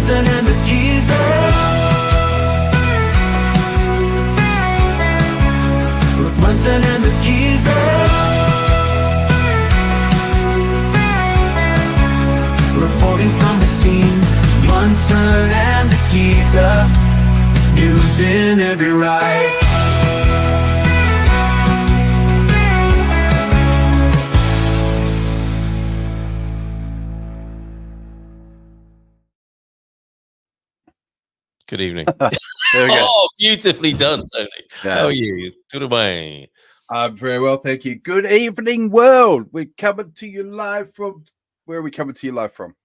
Munson and the Geeza. Munson and the Geeza. Reporting from the scene, Munson and the Geeza. News in every right. Good evening. There we go. Oh, beautifully done, Tony. Yeah. How are you? Tudo bem? I'm very well, thank you. Good evening, world. We're coming to you live from... Where are we coming to you live from?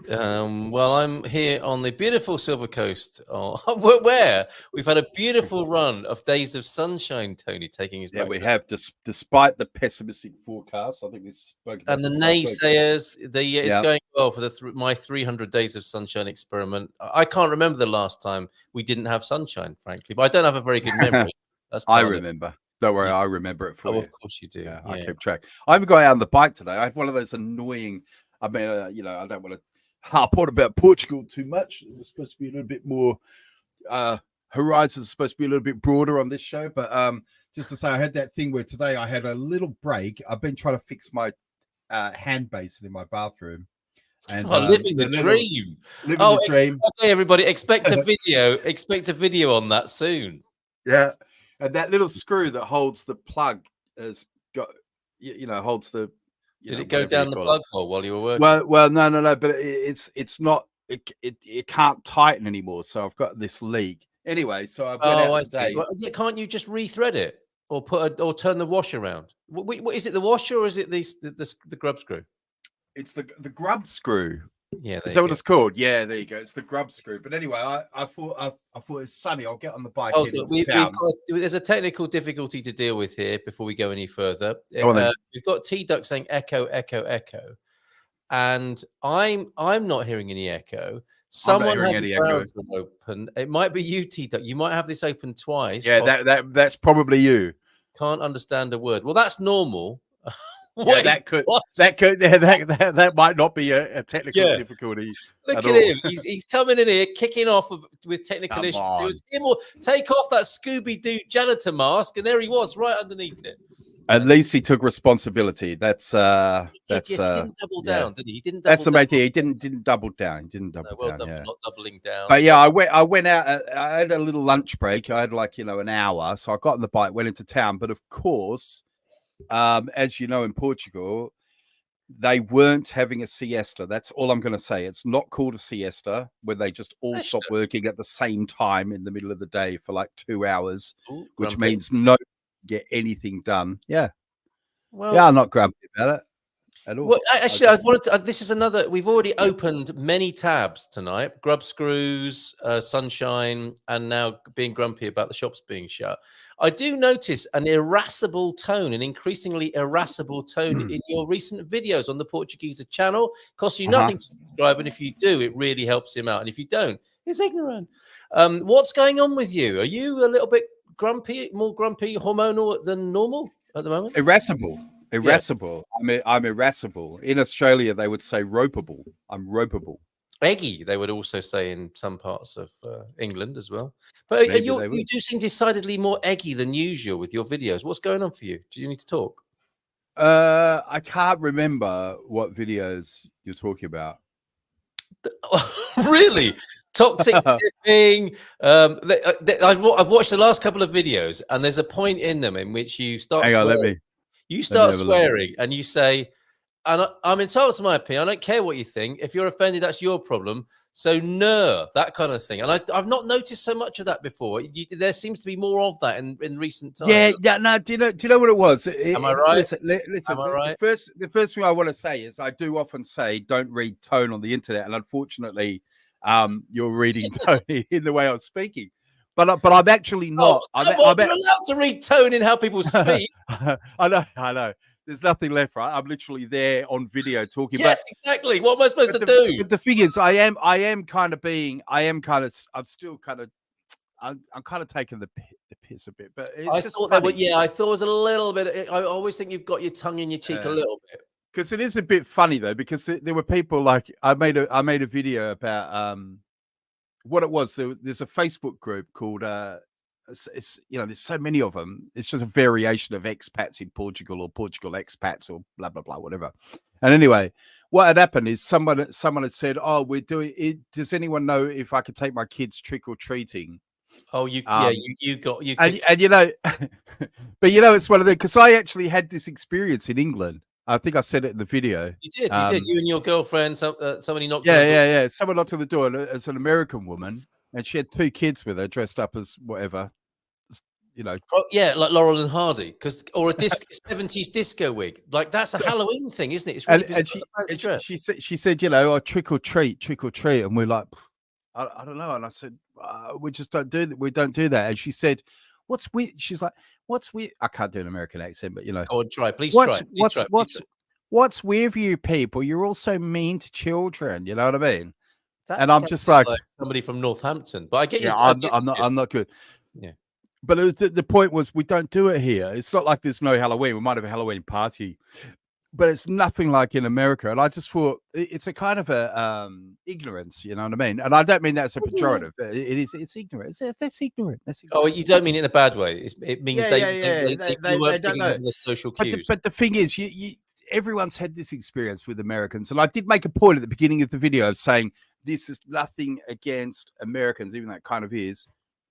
Well, I'm here on the beautiful Silver Coast, where we've had a beautiful run of days of sunshine, Tony, taking us back. Yeah, we have, despite the pessimistic forecast. I think we spoke about and the this naysayers. It's going well for my 300 days of sunshine experiment. I can't remember the last time we didn't have sunshine, frankly, but I don't have a very good memory. I remember. Don't worry, I remember it for you. Of course you do. Yeah, I keep track. I haven't got out on the bike today. I had one of those annoying... I mean, I don't want to harp on about Portugal too much. It was supposed to be a little bit more... horizons supposed to be a little bit broader on this show, but just to say, I had that thing where today I had a little break. I've been trying to fix my hand basin in my bathroom. And living the dream. Living the dream. Okay, everybody, expect a video. Expect a video on that soon. Yeah. And that little screw that holds the plug has got, holds the... Did it go down the plug hole while you were working? Well, no, but it's not, it can't tighten anymore. So I've got this leak. Anyway, so I went out today. Well, can't you just rethread it or or turn the wash around? What is it, the washer, or is it the grub screw? It's the grub screw. Yeah, is that what it's called? Yeah, there you go. It's the grub screw. But anyway, I thought it's sunny. I'll get on the bike. There's a technical difficulty to deal with here before we go any further. We've got T-Duck saying echo, echo, echo, and I'm not hearing any echo. Someone has a browser open. It might be you, T-Duck. You might have this open twice. Yeah, that's probably you. Can't understand a word. Well, that's normal. Yeah, that might not be a technical difficulty. Look at him. He's coming in here, kicking off with technical issues. It was him. Take off that Scooby-Doo janitor mask, and there he was, right underneath it. At least he took responsibility. He didn't double down, did he? He didn't. That's the main thing. He didn't double down. He didn't double down. Done for not doubling down. But yeah, I went out. I had a little lunch break. I had an hour, so I got on the bike, went into town. But of course, as you know, in Portugal, they weren't having a siesta. That's all I'm going to say. It's not called a siesta, where they just all stop working at the same time in the middle of the day for like 2 hours, which means no get anything done. Yeah. Well, I'm not grumpy about it at all. Well, actually, I wanted to. This is another. We've already opened many tabs tonight: grub screws, sunshine, and now being grumpy about the shops being shut. I do notice an irascible tone, an increasingly irascible tone in your recent videos on the Portuguese channel. Costs you nothing to subscribe, and if you do, it really helps him out. And if you don't, he's ignorant. What's going on with you? Are you a little bit grumpy, more grumpy, hormonal than normal at the moment? Irascible. I'm irascible. In Australia, they would say ropeable. I'm ropeable. Eggy, they would also say in some parts of England as well. But you do seem decidedly more eggy than usual with your videos. What's going on for you? Do you need to talk? I can't remember what videos you're talking about. Really? Toxic tipping. I've watched the last couple of videos, and there's a point in them in which you start swearing. You start swearing, and you say, and I'm entitled to my opinion. I don't care what you think. If you're offended, that's your problem. So no, that kind of thing. And I've not noticed so much of that before. There seems to be more of that in recent times. Yeah. No. Do you know what it was? Am I right? Listen. Am I right? The first thing I want to say is I do often say don't read tone on the internet, and unfortunately, you're reading tone in the way I'm speaking. But I'm actually not. You're allowed to read tone in how people speak. I know. There's nothing left, right? I'm literally there on video talking. Yes, exactly. What am I supposed to do? But the thing is, I'm kind of taking the piss a bit. But it's I thought it was a little bit. I always think you've got your tongue in your cheek a little bit. Because it is a bit funny though, because there were people like I made a video about what it was, there's a Facebook group called it's there's so many of them. It's just a variation of expats in Portugal or Portugal expats or blah blah blah whatever. And anyway, what had happened is someone had said, "Oh, we're doing it. Does anyone know if I could take my kids trick or treating?" Oh, you got you. And but it's one of the, because I actually had this experience in England. I think I said it in the video. You did. You and your girlfriend. Somebody knocked. Yeah. Someone knocked on the door as an American woman, and she had 2 kids with her, dressed up as whatever. Oh, yeah, like Laurel and Hardy, or a 70s disco wig. Like that's a Halloween thing, isn't it? It's really and she said, oh, trick or treat, and we're like, I don't know. And I said, we just don't do that. We don't do that. And she said, what's weird? She's like, what's weird? I can't do an American accent, but Go on, try. Please try. What's weird for you people? You're all so mean to children. You know what I mean? That and I'm just like somebody from Northampton. But I get you. I'm not good. Yeah. But the point was, we don't do it here. It's not like there's no Halloween. We might have a Halloween party, but it's nothing like in America. And I just thought it's a kind of a ignorance, you know what I mean? And I don't mean that's a pejorative. It's ignorant. That's ignorant. Oh, you don't mean it in a bad way. It means they don't know the social cues. But the thing is, everyone's had this experience with Americans. And I did make a point at the beginning of the video of saying this is nothing against Americans, even though it kind of is.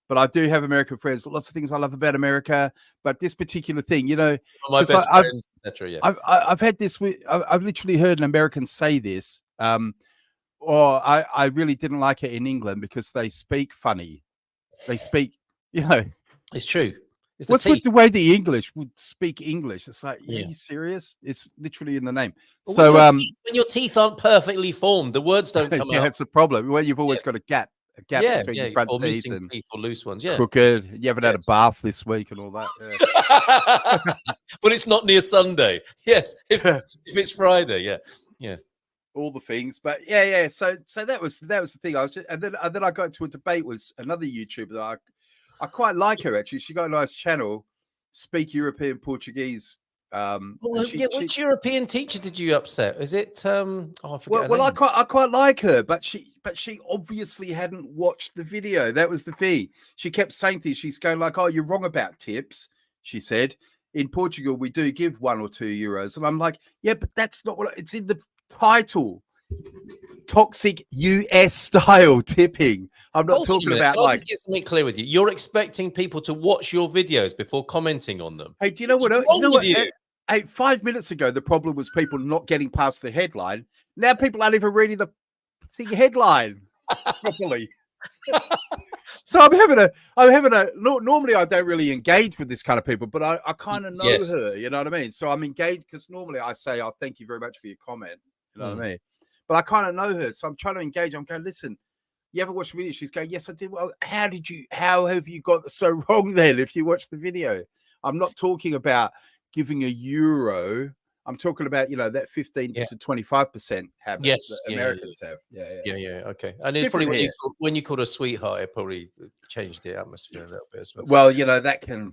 But I do have American friends. Lots of things I love about America, but this particular thing, my best friends, etc. Yeah, I've had this. I've literally heard an American say this. Or I really didn't like it in England because they speak funny. They speak, It's true. What's with the way the English would speak English? It's like, are you serious? It's literally in the name. Well, so when your teeth aren't perfectly formed, the words don't come out. Yeah, that's the problem. Well, you've always got a gap between your front or teeth missing and teeth or loose ones. Yeah, crooked. You haven't had a bath this week and all that. Yeah. But it's not near Sunday. Yes, if it's Friday, yeah. All the things, but yeah. So that was the thing. I was just, and then I got into a debate with another YouTuber that I quite like her actually. She got a nice channel, Speak European Portuguese. Which European teacher did you upset? Is it I forget. Well, I quite like her, but she obviously hadn't watched the video. That was the thing. She kept saying things. She's going like, "Oh, you're wrong about tips." She said, "In Portugal, we do give 1 or 2 euros," and I'm like, "Yeah, but that's not what it's in the title." Toxic US style tipping. I'm not talking about Can I just get something clear with you? You're expecting people to watch your videos before commenting on them. Hey, do you know what? Hey, 5 minutes ago, the problem was people not getting past the headline. Now people aren't even reading the headline properly. So I'm having a. Normally, I don't really engage with this kind of people, but I kind of know her. You know what I mean? So I'm engaged because normally I say, "Oh, thank you very much for your comment." You know what I mean? But I kind of know her, so I'm trying to engage. I'm going, listen, you ever watched the video? She's going, yes, I did. Well, how have you got so wrong then if you watch the video? I'm not talking about giving €1. I'm talking about, that 15 to 25% habit that Americans have. Yeah. Okay. And it's probably when you called her sweetheart, it probably changed the atmosphere a little bit as well. Well, that can...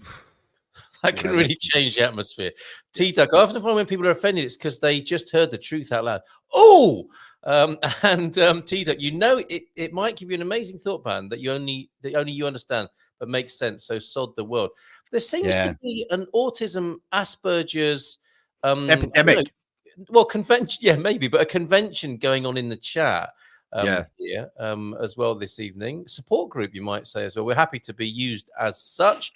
That can really change the atmosphere. T-Duck, I often find when people are offended, it's because they just heard the truth out loud. Oh, T-Duck, it might give you an amazing thought pattern that only you understand, but makes sense. So sod the world. There seems to be an autism, Asperger's epidemic. Convention, maybe, but a convention going on in the chat. Here as well this evening. Support group, you might say as well. We're happy to be used as such.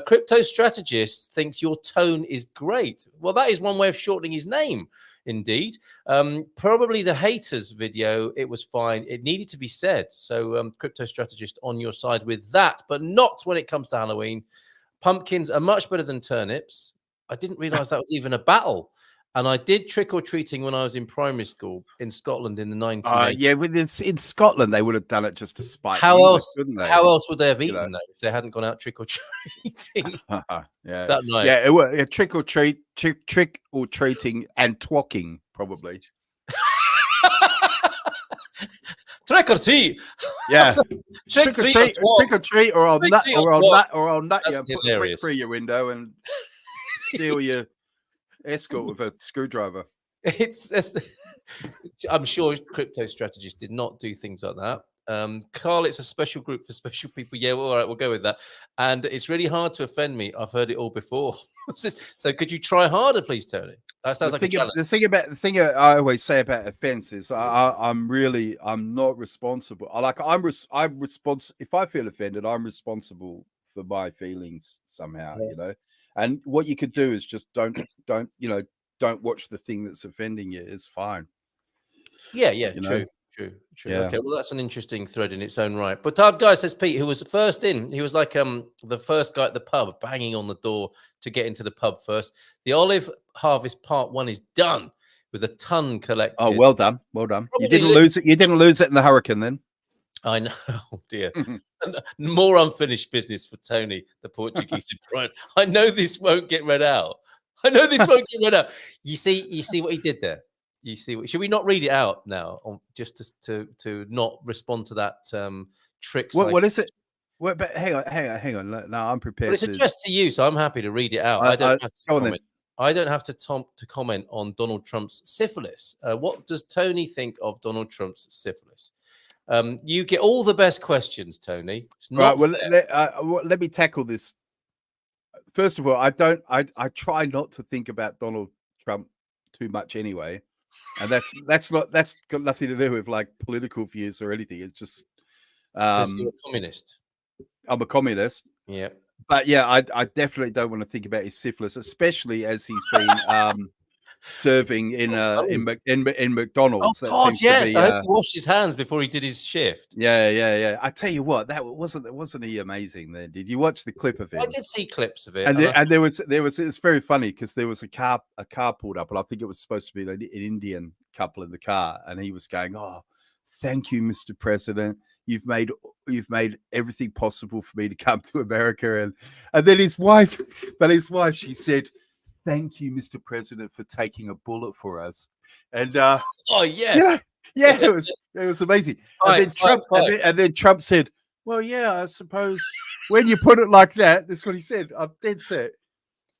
Crypto Strategist thinks your tone is great. Well, that is one way of shortening his name, indeed. Probably the haters video, it was fine. It needed to be said. So Crypto Strategist on your side with that, but not when it comes to Halloween. Pumpkins are much better than turnips. I didn't realize that was even a battle. And I did trick-or-treating when I was in primary school in Scotland in the 1980s. In Scotland, they would have done it just to spite How English, else? wouldn't they? How else would they have eaten that if they hadn't gone out trick-or-treating that night? Yeah, it was trick-or-treating and twocking, probably. Trick or treat. Yeah. Trick or treat, or I'll nut you and put a brick through your window and steal your escort with a screwdriver. I'm sure Crypto Strategist did not do things like that. Carl, it's a special group for special people. Yeah, well, all right, we'll go with that. And it's really hard to offend me. I've heard it all before. So could you try harder, please, Tony? That sounds like a challenge. The thing I always say about offense is I'm not responsible. I'm responsible. If I feel offended, I'm responsible for my feelings somehow, you know. And what you could do is just don't watch the thing that's offending you. It's fine. Yeah, You true. know? Yeah. Okay, well, that's an interesting thread in its own right. But our guy, says Pete, who was first in, he was like the first guy at the pub, banging on the door to get into the pub first. The olive harvest part 1 is done with a ton collected. Oh, well done. Probably You didn't lose it. You didn't lose it in the hurricane then. I know. Oh dear. More unfinished business for Tony, the Portuguese Brian. I know this won't get read out. You see what he did there. You see, should we not read it out now, just to not respond to that trick? What is it? But hang on. No, I'm prepared. But it's addressed to you, so I'm happy to read it out. I don't have to comment. I don't have to comment on Donald Trump's syphilis. What does Tony think of Donald Trump's syphilis? You get all the best questions, Tony. Right. Well, let me tackle this. First of all, I try not to think about Donald Trump too much anyway. And that's got nothing to do with like political views or anything. It's just you're a communist. I'm a communist. Yeah. But yeah, I definitely don't want to think about his syphilis, especially as he's been serving in McDonald's. Oh God, yes. I hope he washed his hands before he did his shift. Yeah. I tell you what, wasn't he amazing then? Did you watch the clip of it? I did see clips of it. And there was it's very funny because there was a car pulled up, and I think it was supposed to be an Indian couple in the car, and he was going, "Oh, thank you, Mr. President. You've made everything possible for me to come to America." And then his wife, she said, "Thank you, Mr. President, for taking a bullet for us." And oh yes, yeah, it was amazing. And then Trump said, "Well, yeah, I suppose when you put it like that," that's what he said. I'm dead set.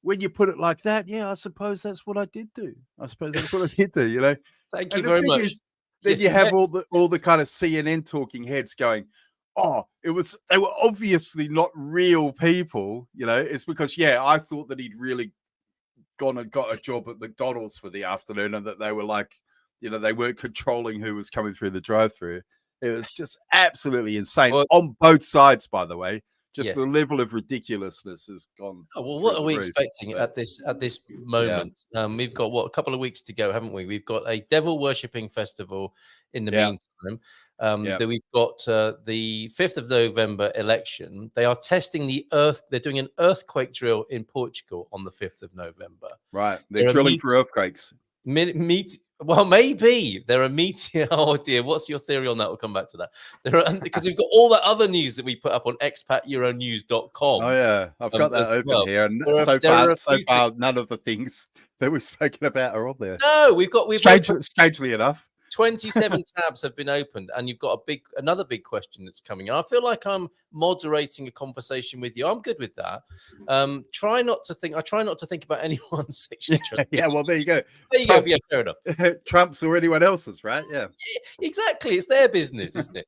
When you put it like that, yeah, I suppose that's what I did do. I suppose that's what I did do. You know. Thank you very much. Then you have all the kind of CNN talking heads going, "Oh, they were obviously not real people." You know, it's because I thought that he'd really gone and got a job at McDonald's for the afternoon, and that they were like, they weren't controlling who was coming through the drive-through. It was just absolutely insane on both sides, by the way. Just the level of ridiculousness has gone. Well, what are we expecting at this moment? Yeah. We've got a couple of weeks to go, haven't we? We've got a devil worshipping festival in the meantime. Then we've got the 5th of November election. They are testing the earth. They're doing an earthquake drill in Portugal on the 5th of November. Right. They're drilling for earthquakes. Well, maybe there are meteor. Oh dear, what's your theory on that? We'll come back to that. Because we've got all that other news that we put up on expateuronews.com. Oh yeah, I've got that open here, and so far, none of the things that we've spoken about are on there. No, we've strangely enough. 27 tabs have been opened, and you've got another big question that's coming. And I feel like I'm moderating a conversation with you. I'm good with that. I try not to think about anyone's sexual interest. Yeah, well, there you go. There you go. Yeah, fair enough. Trump's or anyone else's, right? Yeah, exactly. It's their business, isn't it?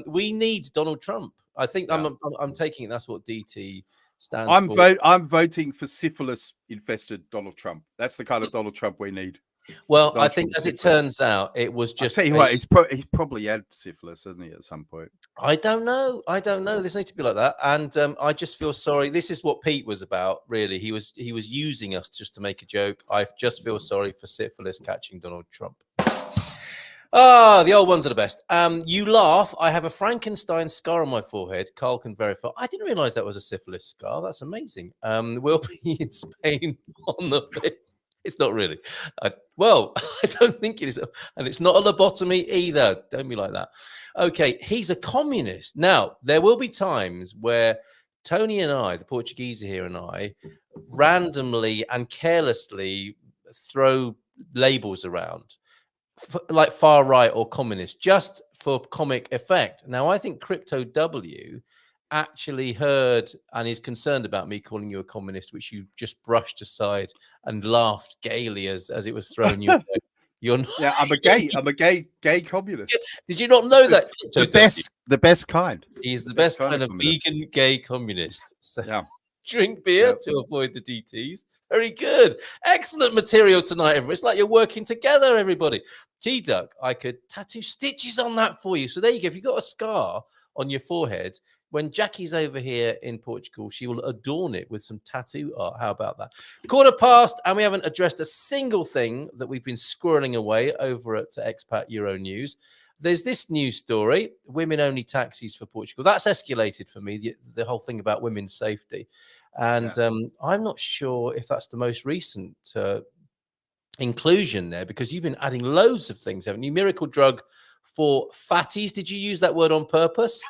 We need Donald Trump. I think I'm taking it. That's what DT stands for. I'm voting for syphilis-infested Donald Trump. That's the kind of Donald Trump we need. Well, I think as it turns out, it was just. I'll tell you what, he's probably had syphilis, hasn't he, at some point? I don't know. This needs to be like that, and I just feel sorry. This is what Pete was about, really. He was using us just to make a joke. I just feel sorry for syphilis catching Donald Trump. The old ones are the best. You laugh. I have a Frankenstein scar on my forehead. Carl can verify. I didn't realize that was a syphilis scar. That's amazing. We'll be in Spain on the 5th. It's not really. I don't think it is. And it's not a lobotomy either. Don't be like that. Okay, he's a communist. Now, there will be times where Tony and I, the Portuguese here and I, randomly and carelessly throw labels around, like far right or communist, just for comic effect. Now, I think Crypto W actually heard and is concerned about me calling you a communist, which you just brushed aside and laughed gaily as it was thrown your way. You're not, Yeah, I'm a gay communist. did you not know that? Crypto Ducky? The best kind. He's the best kind of communist. vegan gay communist. So Yeah. drink beer to avoid the DTs. Very good. Excellent material tonight, everybody. It's like you're working together, everybody. G-Duck, I could tattoo stitches on that for you. So there you go. If you've got a scar on your forehead, when Jackie's over here in Portugal, she will adorn it with some tattoo art. How about that? 1:15, and we haven't addressed a single thing that we've been squirreling away over at Expat Euro News. There's this news story, women-only taxis for Portugal. That's escalated for me, the whole thing about women's safety. And I'm not sure if that's the most recent inclusion there, because you've been adding loads of things, haven't you? Miracle drug for fatties. Did you use that word on purpose?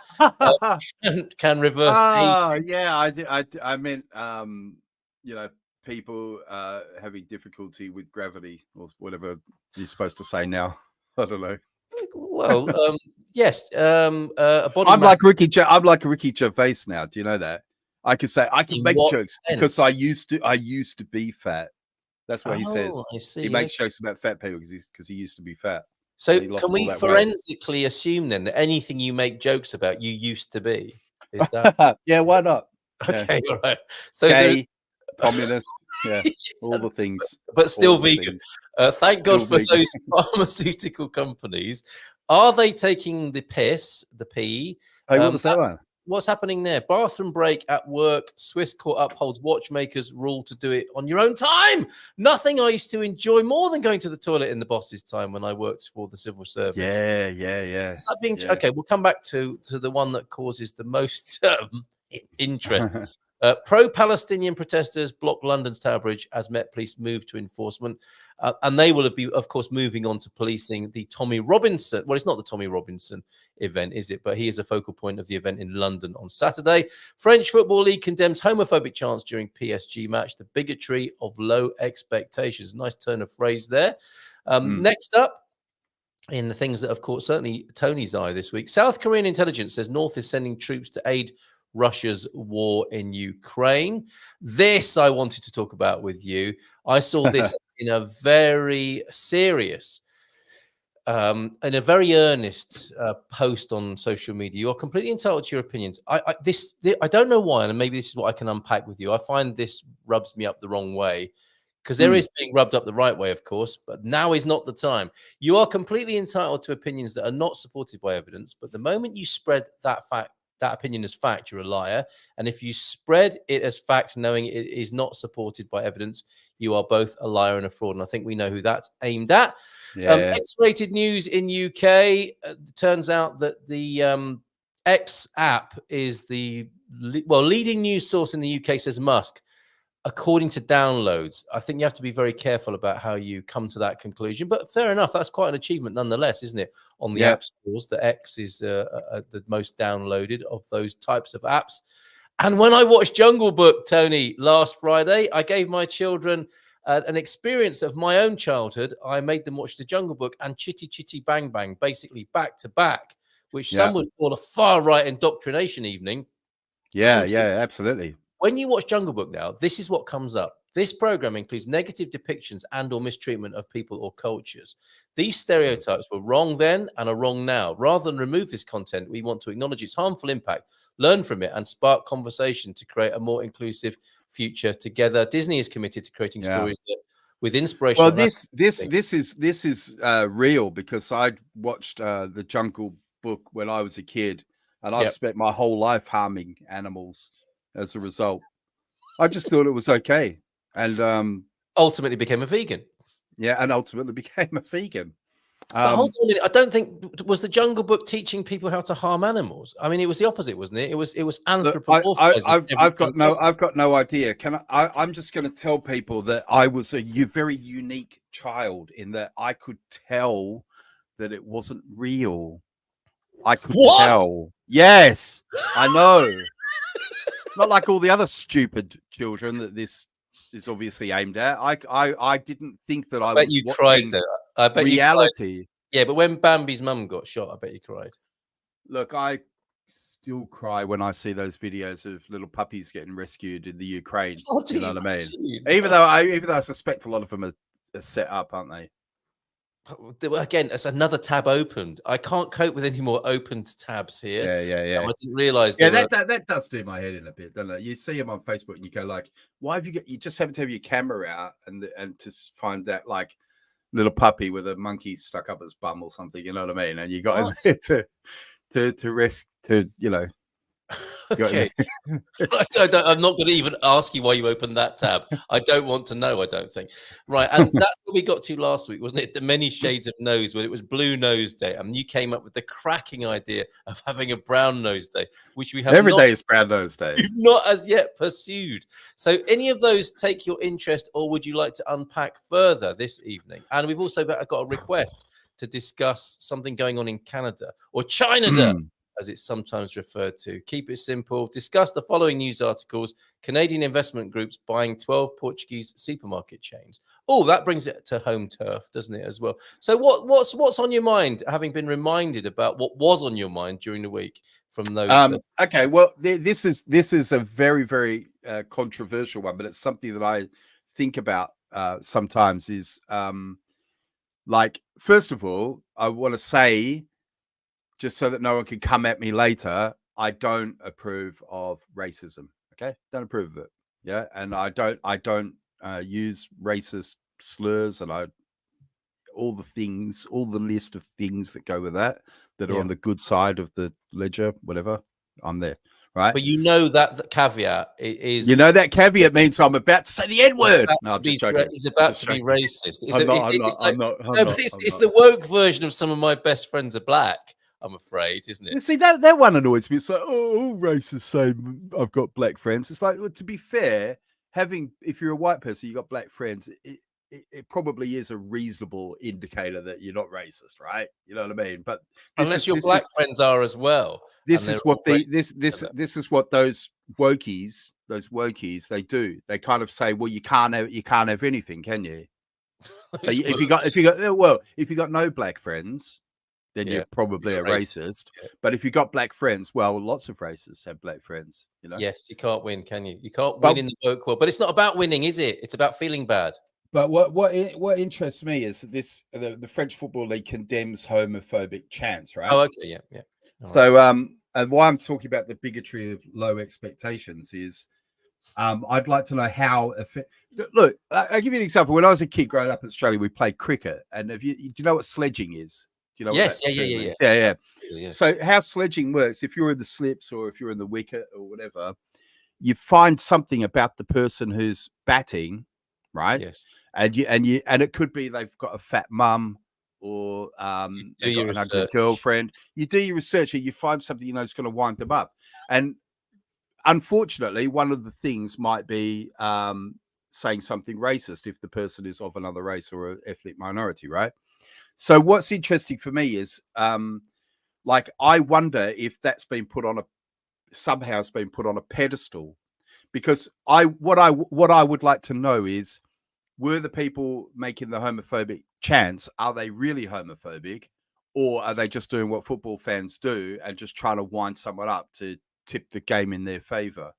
Can reverse. Yeah, I did. I meant, you know, people having difficulty with gravity or whatever you're supposed to say now. I don't know. Well, yes. A body I'm mass. like Ricky Gervais now. Do you know that? I can say I can make jokes because I used to be fat. That's what he says. I see. He makes jokes about fat people because he used to be fat. So can we forensically assume then that anything you make jokes about, you used to be? Is that? Yeah, why not? Okay, all right. So gay, communist, yeah, all the things, but still vegan. Thank God for those pharmaceutical companies. Are they taking the piss, the pee? Hey, what was that one? What's happening there? Bathroom break at work. Swiss court upholds watchmakers' rule to do it on your own time. Nothing I used to enjoy more than going to the toilet in the boss's time when I worked for the civil service. Yeah. Is that being okay? We'll come back to the one that causes the most interest. Pro-Palestinian protesters block London's Tower Bridge as Met Police move to enforcement. And they will be, of course, moving on to policing the Tommy Robinson. Well, it's not the Tommy Robinson event, is it? But he is a focal point of the event in London on Saturday. French Football League condemns homophobic chants during PSG match. The bigotry of low expectations. Nice turn of phrase there. Next up, in the things that have caught certainly Tony's eye this week, South Korean intelligence says North is sending troops to aid Russia's war in Ukraine. This I wanted to talk about with you. I saw this in a very serious, in a very earnest post on social media. You are completely entitled to your opinions. I don't know why, and maybe this is what I can unpack with you. I find this rubs me up the wrong way, because there is being rubbed up the right way, of course, but now is not the time. You are completely entitled to opinions that are not supported by evidence, but the moment you spread that opinion as fact, you're a liar. And if you spread it as fact, knowing it is not supported by evidence, you are both a liar and a fraud. And I think we know who that's aimed at. X-rated news in UK. Turns out that the X app is the leading news source in the UK, says Musk. According to downloads, I think you have to be very careful about how you come to that conclusion. But fair enough, that's quite an achievement nonetheless, isn't it? On the app stores, the X is the most downloaded of those types of apps. And when I watched Jungle Book, Tony, last Friday, I gave my children an experience of my own childhood. I made them watch the Jungle Book and Chitty Chitty Bang Bang, basically back to back, which some would call a far-right indoctrination evening. Yeah, absolutely. When you watch Jungle Book now, this is what comes up. This program includes negative depictions and or mistreatment of people or cultures. These stereotypes were wrong then and are wrong now. Rather than remove this content, we want to acknowledge its harmful impact, learn from it, and spark conversation to create a more inclusive future together. Disney is committed to creating stories that, with inspiration. Well, this is real, because I watched the Jungle Book when I was a kid, and I've spent my whole life harming animals. As a result, I just thought it was okay, and ultimately became a vegan. Yeah, and ultimately became a vegan. But hold on a minute. I don't think was the Jungle Book teaching people how to harm animals. I mean, it was the opposite, wasn't it? It was anthropomorphizing. I've got no idea. I'm just going to tell people that I was a very unique child in that I could tell that it wasn't real. I could tell. Yes, I know. Not like all the other stupid children that this is obviously aimed at. I didn't think that I was you cried though. I bet reality. You cried. Yeah, but when Bambi's mum got shot, I bet you cried. Look, I still cry when I see those videos of little puppies getting rescued in the Ukraine. You know what I mean? Even though I suspect a lot of them are set up, aren't they? Again, it's another tab opened. I can't cope with any more opened tabs here. Yeah. I didn't realize. Yeah, that does do my head in a bit, doesn't it? You see them on Facebook and you go like, why have you just happen to have your camera out and to find that like little puppy with a monkey stuck up its bum or something, you know what I mean? And you got to risk to, you know. Okay. I'm not going to even ask you why you opened that tab. I don't want to know, I don't think. Right. And that's what we got to last week, wasn't it? The many shades of nose, when it was Blue Nose Day. And you came up with the cracking idea of having a Brown Nose Day, which we have every day is Brown Nose Day. You've not as yet pursued. So any of those take your interest, or would you like to unpack further this evening? And we've also got a request to discuss something going on in Canada, or China, as it's sometimes referred to. Keep it simple. Discuss the following news articles. Canadian investment groups buying 12 Portuguese supermarket chains. Oh, that brings it to home turf, doesn't it, as well? So what's on your mind, having been reminded about what was on your mind during the week from those? Okay, well, this is a very, very controversial one, but it's something that I think about sometimes is like, first of all, I want to say, just so that no one can come at me later, I don't approve of racism. Okay, don't approve of it. Yeah, and I don't use racist slurs and all the list of things that go with that are on the good side of the ledger. Whatever, I'm there. Right, but you know that the caveat is. You know that caveat means I'm about to say the N word. No, I'm just joking. He's about to be racist. I'm not. It's the woke version of some of my best friends are black. I'm afraid, isn't it? You see, that one annoys me. It's like, all racists say I've got black friends. It's like, well, to be fair, if you're a white person, you got black friends, it probably is a reasonable indicator that you're not racist, right? You know what I mean? But unless your black friends are as well. This is what this is what those wokies they do. They kind of say, well, you can't have anything, can you? So if you got no black friends, then you're probably a racist. Yeah. But if you got black friends, well, lots of racists have black friends, you know. Yes, you can't win, can you? You can't win in the woke world. But it's not about winning, is it? It's about feeling bad. But what interests me is the French Football League condemns homophobic chants, right? Oh, okay, yeah. So and why I'm talking about the bigotry of low expectations is I'd like to know how. Look, I'll give you an example. When I was a kid growing up in Australia, we played cricket, and do you know what sledging is? Do you know? Yes, yeah. So how sledging works? If you're in the slips or if you're in the wicket or whatever, you find something about the person who's batting, right? Yes. And it could be they've got a fat mum or they've got an ugly girlfriend. You do your research and you find something you know is going to wind them up. And unfortunately, one of the things might be saying something racist if the person is of another race or an ethnic minority, right? So what's interesting for me is, like, I wonder if that's been put on somehow it's been put on a pedestal, because what I would like to know is, were the people making the homophobic chants, are they really homophobic, or are they just doing what football fans do and just trying to wind someone up to tip the game in their favor?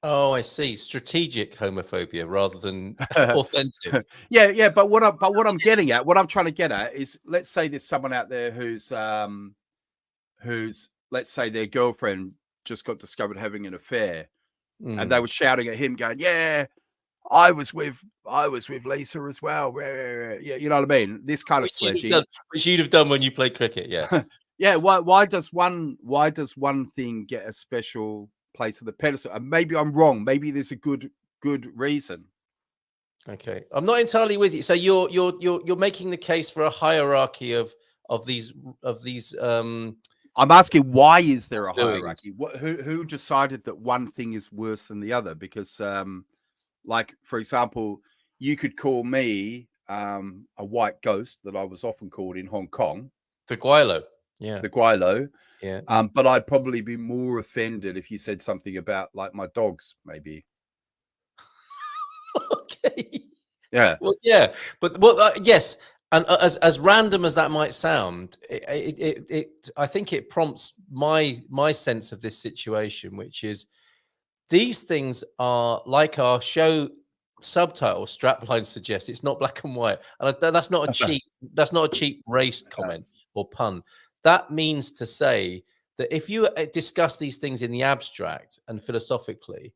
Oh, I see. Strategic homophobia rather than authentic. Yeah. But what I'm getting at, what I'm trying to get at is, let's say there's someone out there who's let's say their girlfriend just got discovered having an affair, and they were shouting at him, going, "Yeah, I was with Lisa as well." Yeah, you know what I mean? This kind of sledging, which you'd have done when you played cricket. Yeah. Yeah. Why does one thing get a special place on the pedestal? And maybe I'm wrong. Maybe there's a good reason. Okay, I'm not entirely with you. So you're making the case for a hierarchy of these. I'm asking, why is there a hierarchy? Who decided that one thing is worse than the other? Because, like, for example, you could call me a white ghost that I was often called in Hong Kong, the Guilo. Yeah, the Guilo. Yeah. But I'd probably be more offended if you said something about, like, my dogs, maybe. Okay. Yeah. Well, yeah, but yes, and as random as that might sound, I think it prompts my sense of this situation, which is these things are like our show subtitle strapline suggests it's not black and white, and that's not a cheap. That's not a cheap race comment or pun. That means to say that if you discuss these things in the abstract and philosophically,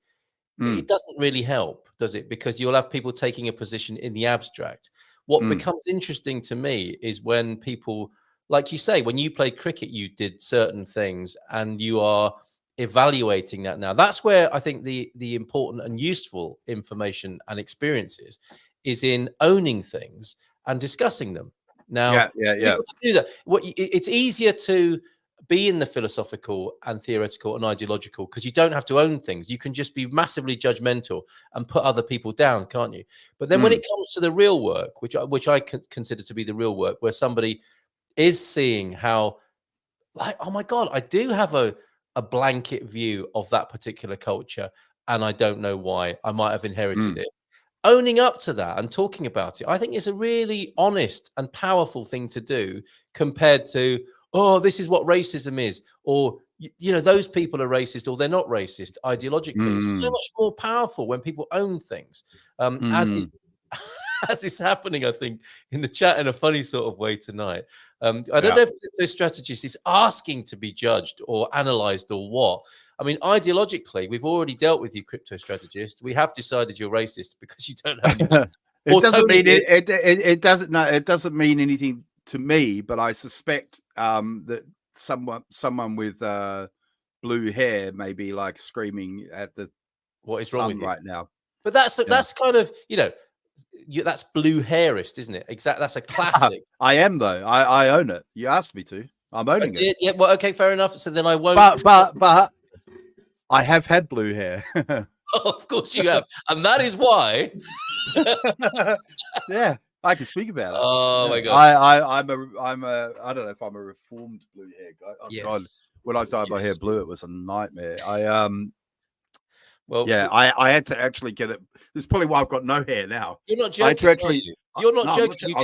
it doesn't really help, does it? Because you'll have people taking a position in the abstract. What becomes interesting to me is when people, like you say, when you played cricket, you did certain things, and you are evaluating that now. That's where I think the important and useful information and experiences is in owning things and discussing them. Now, to do that, it's easier to be in the philosophical and theoretical and ideological because you don't have to own things. You can just be massively judgmental and put other people down, can't you? But then when it comes to the real work, which I consider to be the real work, where somebody is seeing how, like, oh my God, I do have a blanket view of that particular culture, and I don't know why. I might have inherited it. Owning up to that and talking about it, I think, is a really honest and powerful thing to do compared to, oh, this is what racism is, or, you know, those people are racist or they're not racist ideologically. It's so much more powerful when people own things, as is happening, I think, in the chat in a funny sort of way tonight. I don't know if this strategist is asking to be judged or analyzed or what. I mean, ideologically, we've already dealt with you, crypto strategist. We have decided you're racist because you don't have any. It doesn't mean it doesn't. No, it doesn't mean anything to me. But I suspect that someone with blue hair may be like screaming at the what is wrong with you right now. But that's kind of, you know, that's blue hairist, isn't it? Exactly. That's a classic. I am, though. I own it. You asked me to. I'm owning it. Yeah. Well, okay, fair enough. So then I won't. But I have had blue hair. Oh, of course you have, and that is why. Yeah, I can speak about it. Oh my God. I don't know if I'm a reformed blue hair guy. Oh, yes. God, when I dyed my hair blue, it was a nightmare. Well, yeah, I had to actually get it. This is probably why I've got no hair now. You're not joking. You're not joking.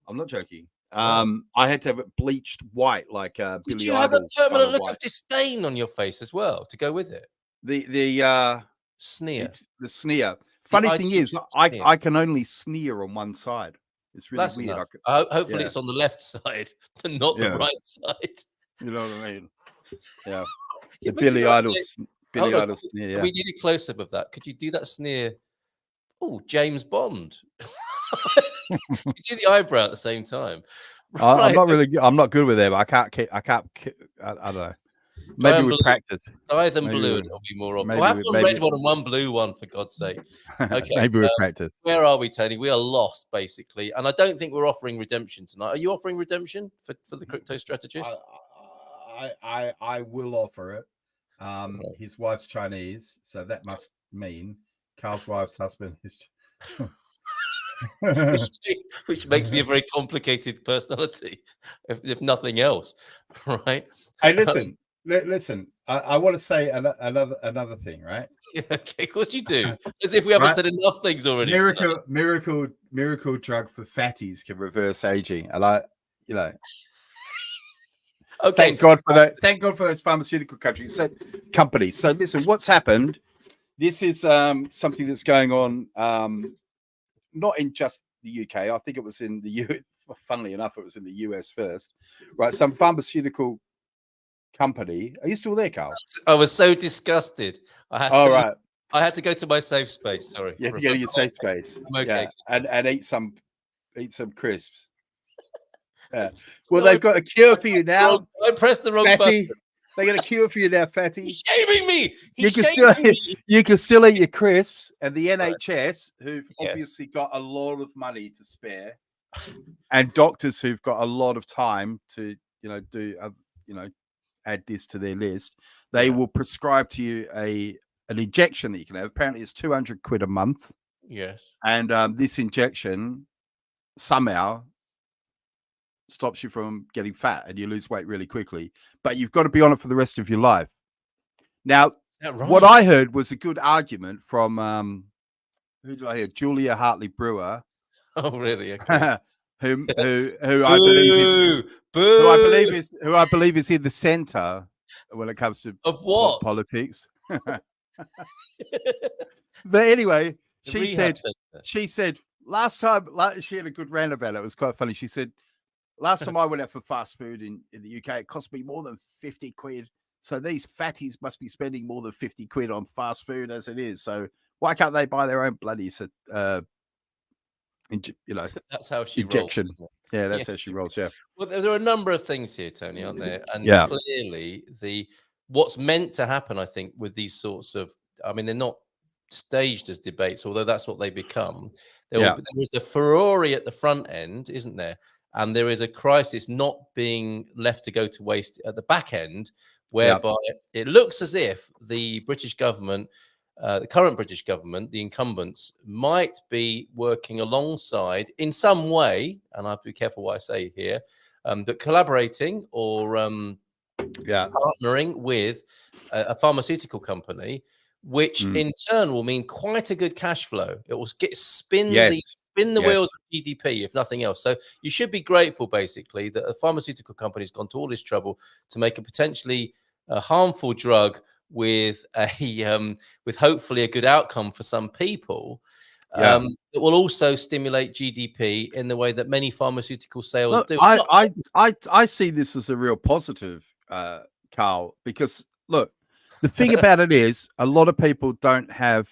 I'm not joking. I had to have it bleached white, like Did Billy you have a Idol's permanent look white. of disdain on your face as well to go with it? The sneer. The sneer. Funny thing is, I can only sneer on one side. It's really weird. Hopefully, it's on the left side and not the right side. You know what I mean? Yeah. The Billy Idol's. Billy Idol's sneer. Yeah. We need a close up of that. Could you do that sneer? Oh, James Bond. You do the eyebrow at the same time. Right. I'm not good with it. But I don't know. Maybe with practice. Dye them blue and it'll be more obvious. I've one red one and one blue one, for God's sake. Okay. Maybe with practice. Where are we, Tony? We are lost, basically. And I don't think we're offering redemption tonight. Are you offering redemption for the crypto strategist? I will offer it. His wife's Chinese, so that must mean Carl's wife's husband is which makes me a very complicated personality, if nothing else, right? Hey, listen. I want to say another thing, right? Yeah, okay, of course you do. As if we haven't said enough things already. Miracle drug for fatties can reverse aging, and okay. Thank God for that. Thank God for those pharmaceutical companies. So listen, what's happened? This is something that's going on. Not in just the UK. I think it was in the US. Funnily enough, it was in the US first, right? Some pharmaceutical company. Are you still there, Carl? I was so disgusted. I had to go to my safe space. Sorry. You have to go to your safe space. I'm okay. Yeah. And eat some crisps. Yeah. Well, they've got a cure for you now. I pressed the wrong button. They got a cure for you now, fatty. He's shaming me. You can still eat your crisps, and the NHS, who've obviously got a lot of money to spare, and doctors who've got a lot of time to, add this to their list, they will prescribe to you an injection that you can have. Apparently, it's 200 quid a month. Yes, and this injection somehow stops you from getting fat and you lose weight really quickly, but you've got to be on it for the rest of your life. Now, what I heard was a good argument from who did I hear? Julia Hartley Brewer. Oh, really? Okay. who I believe is in the center when it comes to of what politics. But anyway, The She rehab said, centre. she said last time, like, she had a good rant about it. It was quite funny. She said, last time I went out for fast food in the UK, it cost me more than 50 quid. So these fatties must be spending more than 50 quid on fast food as it is. So why can't they buy their own bloody, That's how she rolls. injection? Isn't it? Yeah, that's how Yes. she rolls. Yeah. Well, there are a number of things here, Tony, aren't there? And Yeah. clearly, what's meant to happen, I think, with these sorts of, I mean, they're not staged as debates, although that's what they become. There is a furore at the front end, isn't there? And there is a crisis not being left to go to waste at the back end, whereby it looks as if the British government, the current British government, the incumbents, might be working alongside in some way, and I have to be careful what I say here, but collaborating or partnering with a pharmaceutical company, which in turn will mean quite a good cash flow. It will spin the wheels of GDP, if nothing else. So you should be grateful, basically, that a pharmaceutical company has gone to all this trouble to make a potentially harmful drug with with hopefully a good outcome for some people. It will also stimulate GDP in the way that many pharmaceutical sales do. I see this as a real positive, Carl, because look, the thing about it is a lot of people don't have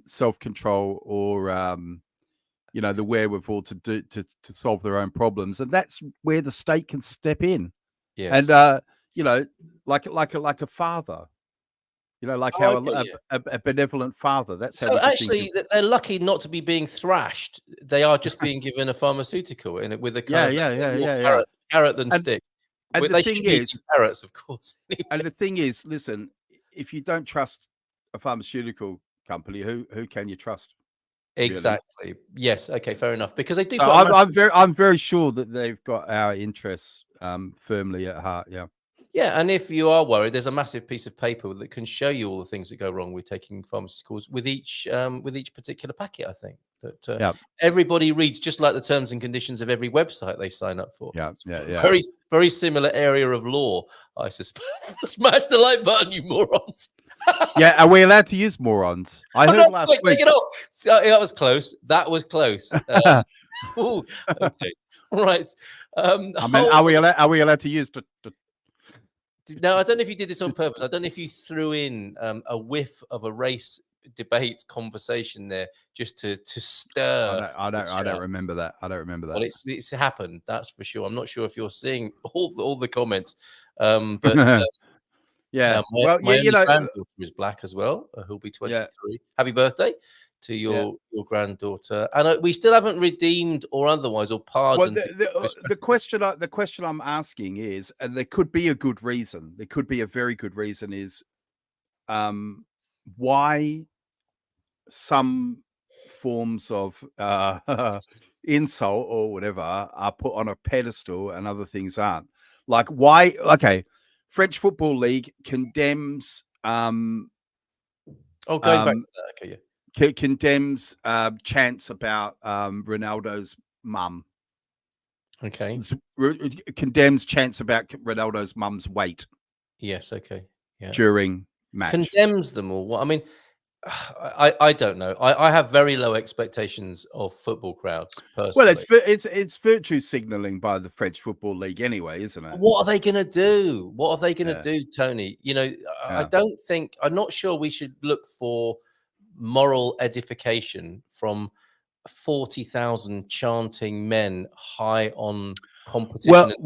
self-control or the wherewithal to solve their own problems, and that's where the state can step in. Yes. And like a father, a benevolent father. That's how. So actually, they're lucky not to be being thrashed. They are just being given a pharmaceutical in it with a carrot than stick. And they should be eating carrots, of course. Anyway. And the thing is, listen, if you don't trust a pharmaceutical company, who can you trust? Exactly. Really? Yes. Okay. Fair enough. Because they do. So I'm very sure that they've got our interests firmly at heart. Yeah. Yeah, and if you are worried, there's a massive piece of paper that can show you all the things that go wrong with taking pharmaceuticals with each particular packet. I think that everybody reads, just like the terms and conditions of every website they sign up for. Yeah. Very, very similar area of law, I suspect. Smash the like button, you morons. Yeah, are we allowed to use morons? I heard last week. Take it off. So, that was close. That was close. Ooh, okay, right. Are we allowed to use? No, I don't know if you did this on purpose. I don't know if you threw in a whiff of a race debate conversation there just to stir. I don't remember that. Well, it's happened. That's for sure. I'm not sure if you're seeing all the comments, but yeah. My granddaughter is black as well. Who'll be 23. Yeah. Happy birthday to your granddaughter. And we still haven't redeemed or otherwise or pardoned. Well, the question I'm asking is, and there could be a good reason. There could be a very good reason. Is why some forms of insult or whatever are put on a pedestal and other things aren't. Like why? Okay, French Football League condemns. Going back to that. Okay, yeah. Condemns chants about Ronaldo's mum. Okay. Condemns chants about Ronaldo's mum's weight. Yes. Okay. Yeah. During match. Condemns them all. Well, I mean, I don't know. I have very low expectations of football crowds. Personally. Well, it's virtue signaling by the French Football League anyway, isn't it? What are they going to do? What are they going to do, Tony? I'm not sure we should look for moral edification from 40,000 chanting men high on competition. But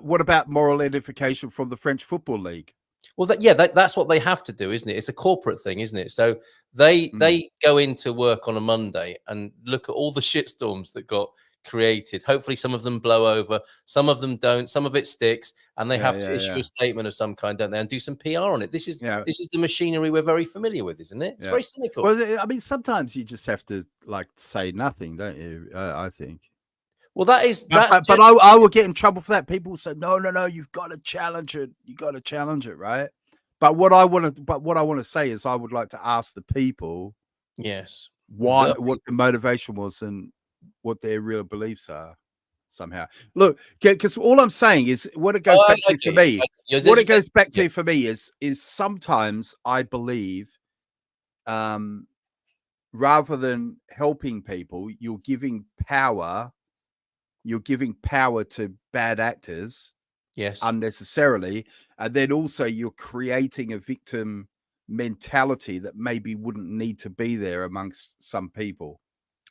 what about moral edification from the French Football League? Well, that's what they have to do, isn't it? It's a corporate thing, isn't it? So they go into work on a Monday and look at all the shitstorms that got created. Hopefully some of them blow over, some of them don't, some of it sticks, and they have to issue a statement of some kind, don't they, and do some PR on it. This is the machinery we're very familiar with, isn't it? It's very cynical. Well, I mean, sometimes you just have to say nothing, don't you? I think. Well, that's but I will get in trouble for that. People say, no, you've got to challenge it. You got to challenge it, right? But what I want to say is, I would like to ask the people, yes, what the motivation was and what their real beliefs are. Somehow, look, because all I'm saying is, what it goes back to for me, what it goes back to for me is sometimes I believe rather than helping people, you're giving power to bad actors Yes. unnecessarily, and then also you're creating a victim mentality that maybe wouldn't need to be there amongst some people.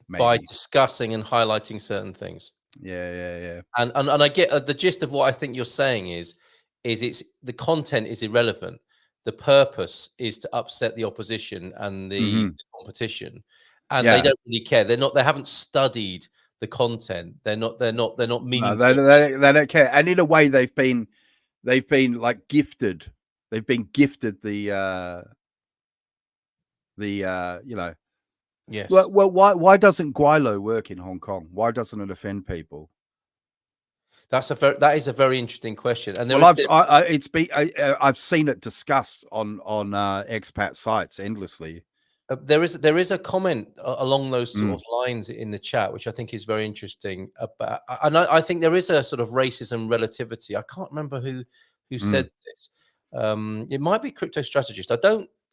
By Maybe. discussing and highlighting certain things. Yeah. And I get the gist of what I think you're saying is it's the content is irrelevant. The purpose is to upset the opposition and the competition, and they Yeah. don't really care. They haven't studied the content. They're not No, meaning they, to. they don't care. And in a way, they've been like gifted. They've been gifted the you know. Yes. Well, why doesn't Guilo work in Hong Kong? Why doesn't it offend people? That is a very interesting question. And Well, I've seen it discussed on expat sites endlessly. there is a comment along those sort of lines in the chat, which I think is very interesting. About, and I think there is a sort of racism relativity. I can't remember who said this. It might be Crypto Strategist. I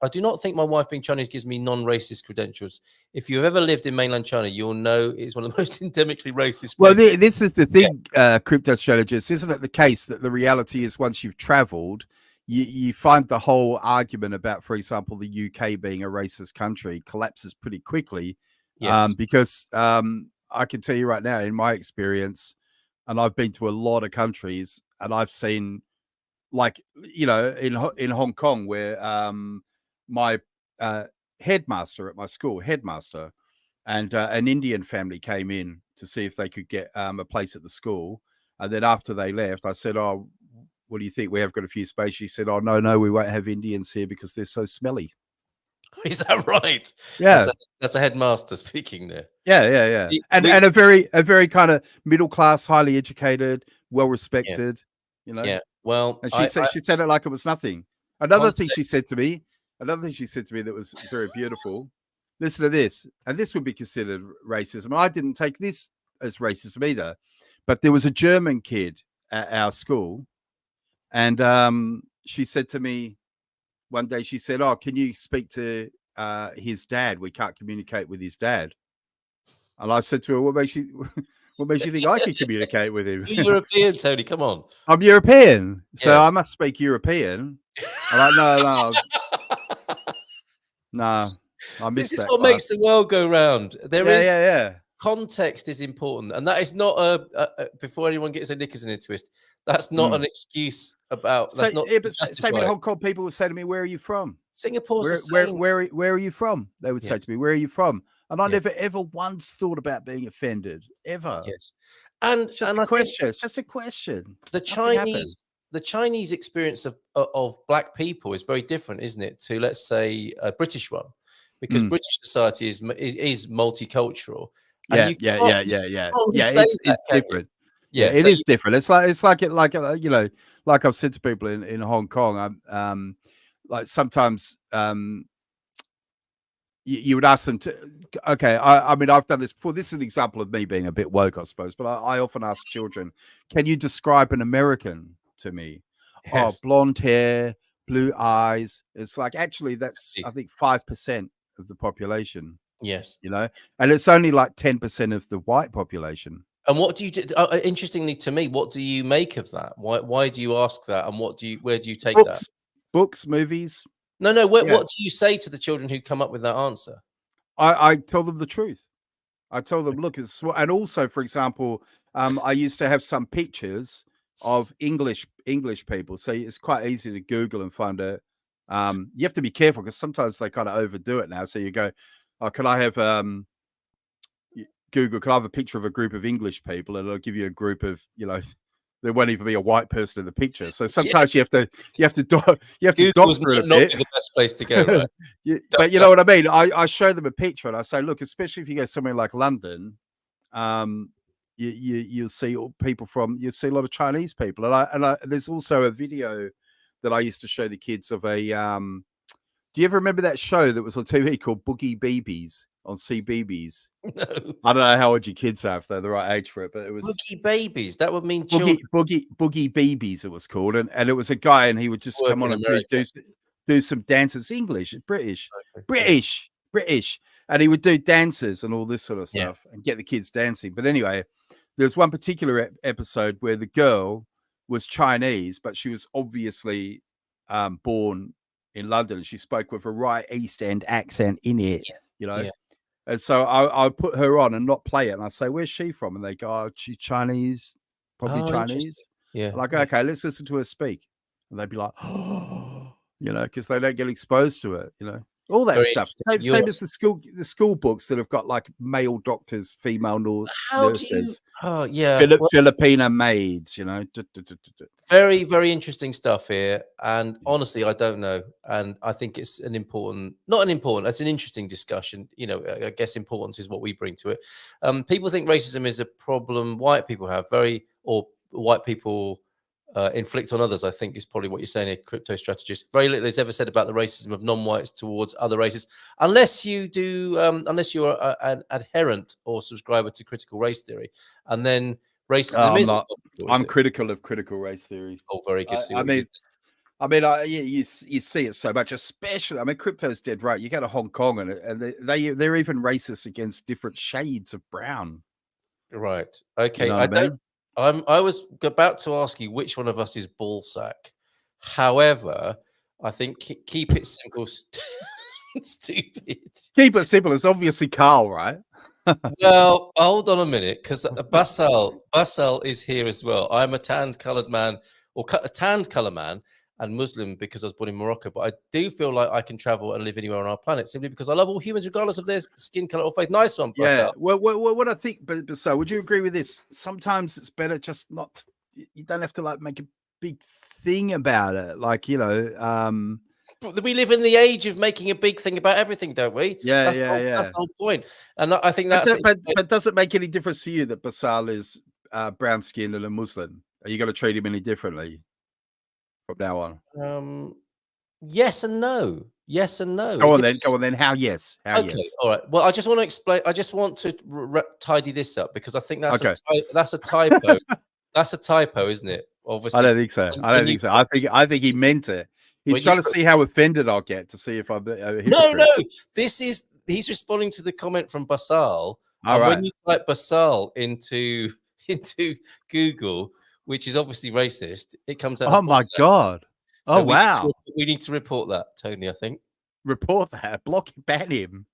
do not think my wife being Chinese gives me non-racist credentials. If you've ever lived in mainland China, you'll know it's one of the most endemically racist places. Well, this is the thing, Crypto Strategist. Isn't it the case that the reality is once you've traveled, you find the whole argument about, for example, the UK being a racist country collapses pretty quickly. Yes. Because I can tell you right now, in my experience, and I've been to a lot of countries, and I've seen, like, you know, in Hong Kong, where my headmaster at my school, and an Indian family came in to see if they could get a place at the school. And then after they left, I said, "Oh, what do you think? We have got a few spaces." She said, "Oh, no, we won't have Indians here because they're so smelly." Is that right? Yeah. That's a headmaster speaking there. Yeah. And a very kind of middle class, highly educated, well respected, you know. Yeah. Well, and she said it like it was nothing. Another thing she said to me that was very beautiful. Listen to this, and this would be considered racism. I didn't take this as racism either, but there was a German kid at our school, and she said to me one day, she said, "Oh, can you speak to his dad? We can't communicate with his dad." And I said to her, "What makes you think I can communicate with him?" You're European, Tony. Come on. I'm European, so Yeah. I must speak European. I'm like, no. I missed This is that what class. makes the world go round. Yeah. Context is important, and that is not before anyone gets their knickers in a twist. That's not an excuse about. That's not. But same in Hong Kong, people would say to me, "Where are you from?" Singapore's where are you from? They would say Yes. to me, "Where are you from?" And I Yes. never ever once thought about being offended ever. Yes, and It's just a question. It's just a question. The Chinese experience of black people is very different, isn't it, to, let's say, a British one, because British society is multicultural. And It's different. Yeah, it is different. It's like you know, like I've said to people in Hong Kong, I'm like sometimes you would ask them to, okay, I mean, I've done this before. This is an example of me being a bit woke, I suppose, but I often ask children, "Can you describe an American to me?" Yes. Oh, blonde hair, blue eyes. It's like, actually, that's, I think, 5% of the population. Yes. You know, and it's only like 10% of the white population. And what do you do? Interestingly to me, what do you make of that? Why do you ask that? And where do you take that? Books, movies. No. What do you say to the children who come up with that answer? I tell them the truth. I tell them, look, and also, for example, I used to have some pictures of English people. So it's quite easy to Google and find it. You have to be careful because sometimes they kind of overdo it now. So you go, "Oh, can I have Google? Can I have a picture of a group of English people?" And it'll give you a group of, you know, there won't even be a white person in the picture. So sometimes you have to doctor it a bit. Not be the best place to go, right? But you know what I mean. I show them a picture and I say, look, especially if you go somewhere like London, you'll see people you'll see a lot of Chinese people, and there's also a video that I used to show the kids of a. Do you ever remember that show that was on TV called Boogie Babies on CBeebies? No. I don't know how old your kids are, if they're the right age for it, but it was Boogie Babies. That would mean Boogie Babies. It was called, and it was a guy, and he would just come on and do do some dances. English, British, Okay. British, and he would do dances and all this sort of Yeah. stuff and get the kids dancing. But anyway, there's one particular episode where the girl was Chinese, but she was obviously born in London, and she spoke with a right East End accent in it, you know. Yeah. And so I put her on and not play it, and I say, "Where's she from?" And they go, "Oh, she's Chinese, probably Oh, Chinese." interesting. Yeah. And I go, "Okay, let's listen to her speak," and they'd be like, "Oh," you know, because they don't get exposed to it, you know. All that Very stuff. interesting. Same as the school books that have got like male doctors, female How do you? nurses, Oh, yeah. Well, Filipina maids, you know. very, very interesting stuff here. And honestly, I don't know. And I think it's not an important, it's an interesting discussion. You know, I guess importance is what we bring to it. People think racism is a problem white people have, or white people inflict on others, I think is probably what you're saying here, crypto strategist. Very little is ever said about the racism of non-whites towards other races, unless you are an adherent or subscriber to critical race theory. And then racism is not. I'm critical of critical race theory. Oh, very good. You see it so much, especially. I mean, crypto's dead right. You go to Hong Kong and they're even racist against different shades of brown. Right. Okay. You know what I mean? I was about to ask you which one of us is ballsack. However, I think keep it simple, stupid. Keep it simple. It's obviously Carl, right? Well, hold on a minute, because Basal is here as well. I'm a tanned colored man, or a tanned color man, and Muslim because I was born in Morocco. But I do feel like I can travel and live anywhere on our planet simply because I love all humans, regardless of their skin color or faith. Nice one, Basal. Yeah. Well, what I think, but so would you agree with this? Sometimes it's better just not. You don't have to like make a big thing about it, like you know. We live in the age of making a big thing about everything, don't we? Yeah, that's the whole point. And I think that's. But does it make any difference to you that Basal is brown skinned and a Muslim? Are you going to treat him any differently from now on? Yes and no. Yes and no. Go on then. How yes? How okay. Yes? All right. Well, I just want to explain. I just want to tidy this up because I think that's okay. a typo. That's a typo, isn't it? Obviously, I don't think so. I think he meant it. He's trying to see how offended I'll get to see if I'm. No. He's responding to the comment from Basal. All right. When you type Basal into Google, which is obviously racist, it comes out. Oh my god! So wow! We need to report that, Tony. I think report that. Block him, ban him.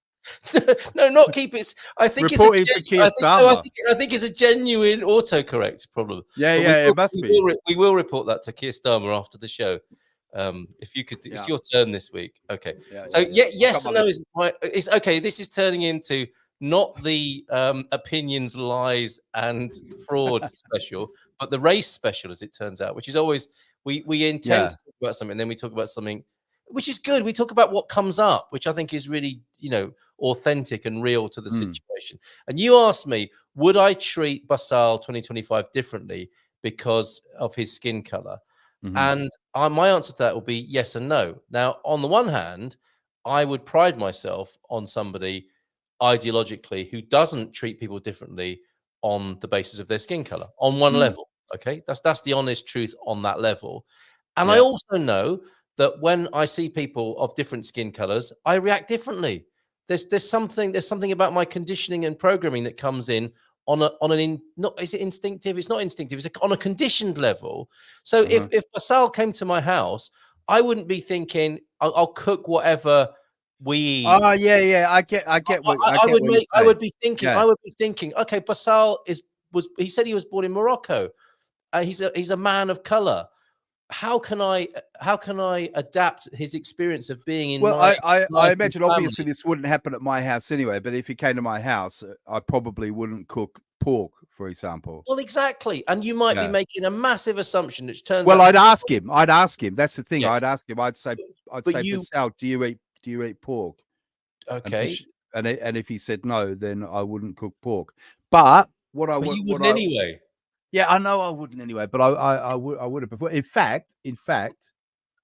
No, not keep it. I think report him to Keir Starmer. I think it's a genuine autocorrect problem. Yeah, it must be. We will report that to Keir Starmer after the show. If you could, it's your turn this week. Okay. Yes and no is quite. It's okay. This is turning into not the opinions, lies, and fraud special, but the race special, as it turns out, which is always we intend to talk about something, and then we talk about something, which is good. We talk about what comes up, which I think is really, authentic and real to the situation. And you asked me, would I treat Basal 2025 differently because of his skin color? And my answer to that will be yes and no. Now, on the one hand, I would pride myself on somebody ideologically who doesn't treat people differently on the basis of their skin color on one level. Okay, that's the honest truth on that level. And I also know that when I see people of different skin colors, I react differently. There's something about my conditioning and programming that comes in is it instinctive? It's not instinctive. It's on a conditioned level. So if Basal came to my house, I wouldn't be thinking I'll cook whatever we eat. Oh yeah. I get what I would be thinking. Okay, Basal he said he was born in Morocco. He's a man of color. How can I adapt his experience of being in? Well, I imagine obviously this wouldn't happen at my house anyway. But if he came to my house, I probably wouldn't cook pork, for example. Well, exactly, and you might be making a massive assumption, which turns. Well, I'd ask him. That's the thing. Yes. I'd ask him. I'd say, Basal, do you eat pork? Okay. And if he said no, then I wouldn't cook pork. But what I would, you wouldn't anyway. Yeah, I know I wouldn't anyway, but I would have before. In fact,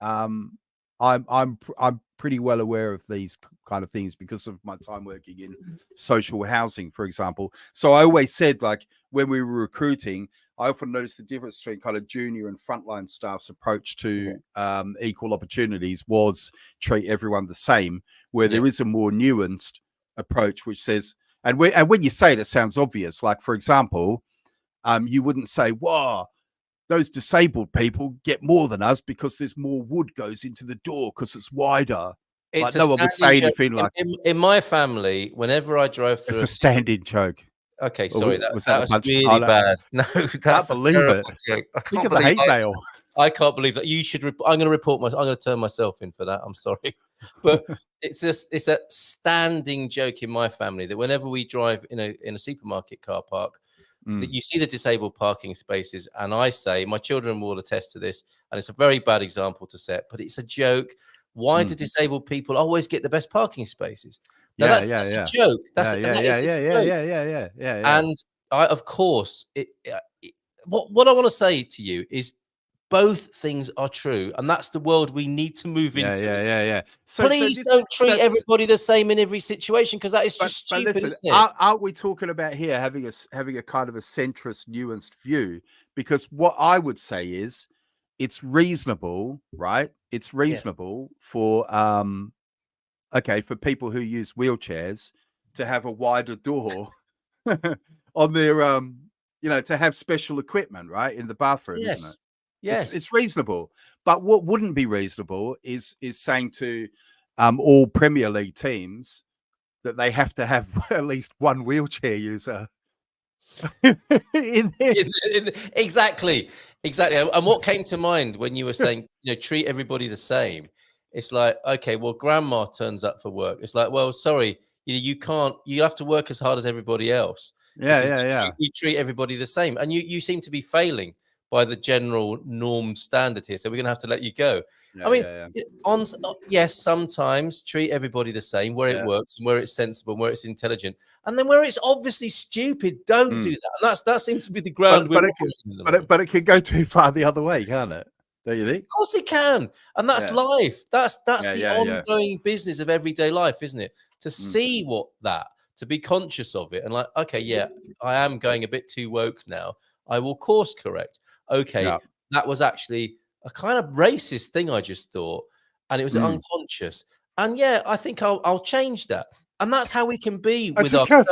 I'm pretty well aware of these kind of things because of my time working in social housing, for example. So I always said, like, when we were recruiting, I often notice the difference between kind of junior and frontline staff's approach to equal opportunities was treat everyone the same, where there is a more nuanced approach which says, and when you say it, it sounds obvious. Like, for example, you wouldn't say, "Wow, those disabled people get more than us because there's more wood goes into the door because it's wider." It's like, no one would say anything like in my family, whenever I drove through it's a standing joke. Okay, sorry, that was really oh, no. bad. No, that's can't believe it. Joke. Look at the hate mail. I can't believe that. You should. I'm going to report myself. I'm going to turn myself in for that. I'm sorry, but it's a standing joke in my family that whenever we drive in a supermarket car park, that you see the disabled parking spaces, and I say, my children will attest to this, and it's a very bad example to set, but it's a joke. Why do disabled people always get the best parking spaces? Now, that's a joke. Yeah. And I, of course, what I want to say to you is both things are true, and that's the world we need to move into. Yeah. Please don't treat everybody the same in every situation, because that is just stupid. But listen, aren't we talking about here having a kind of a centrist, nuanced view? Because what I would say is, it's reasonable, right? It's reasonable for for people who use wheelchairs to have a wider door on their to have special equipment, right, in the bathroom, isn't it? Yes, it's reasonable. But what wouldn't be reasonable is saying to all Premier League teams that they have to have at least one wheelchair user. Exactly. And what came to mind when you were saying, treat everybody the same? It's like, okay, well, grandma turns up for work. It's like, well, sorry, you can't. You have to work as hard as everybody else. We treat everybody the same, and you seem to be failing by the general norm standard here. So we're going to have to let you go. Yes, sometimes treat everybody the same where it works and where it's sensible and where it's intelligent. And then where it's obviously stupid, don't do that. And that seems to be the ground. But it could go too far the other way, can't it? Don't you think? Of course it can. And that's life. That's the ongoing business of everyday life, isn't it? To see to be conscious of it. And like, okay, I am going a bit too woke now. I will course correct. Okay, that was actually a kind of racist thing I just thought, and it was unconscious. And I think I'll change that. And that's how we can be with ourselves.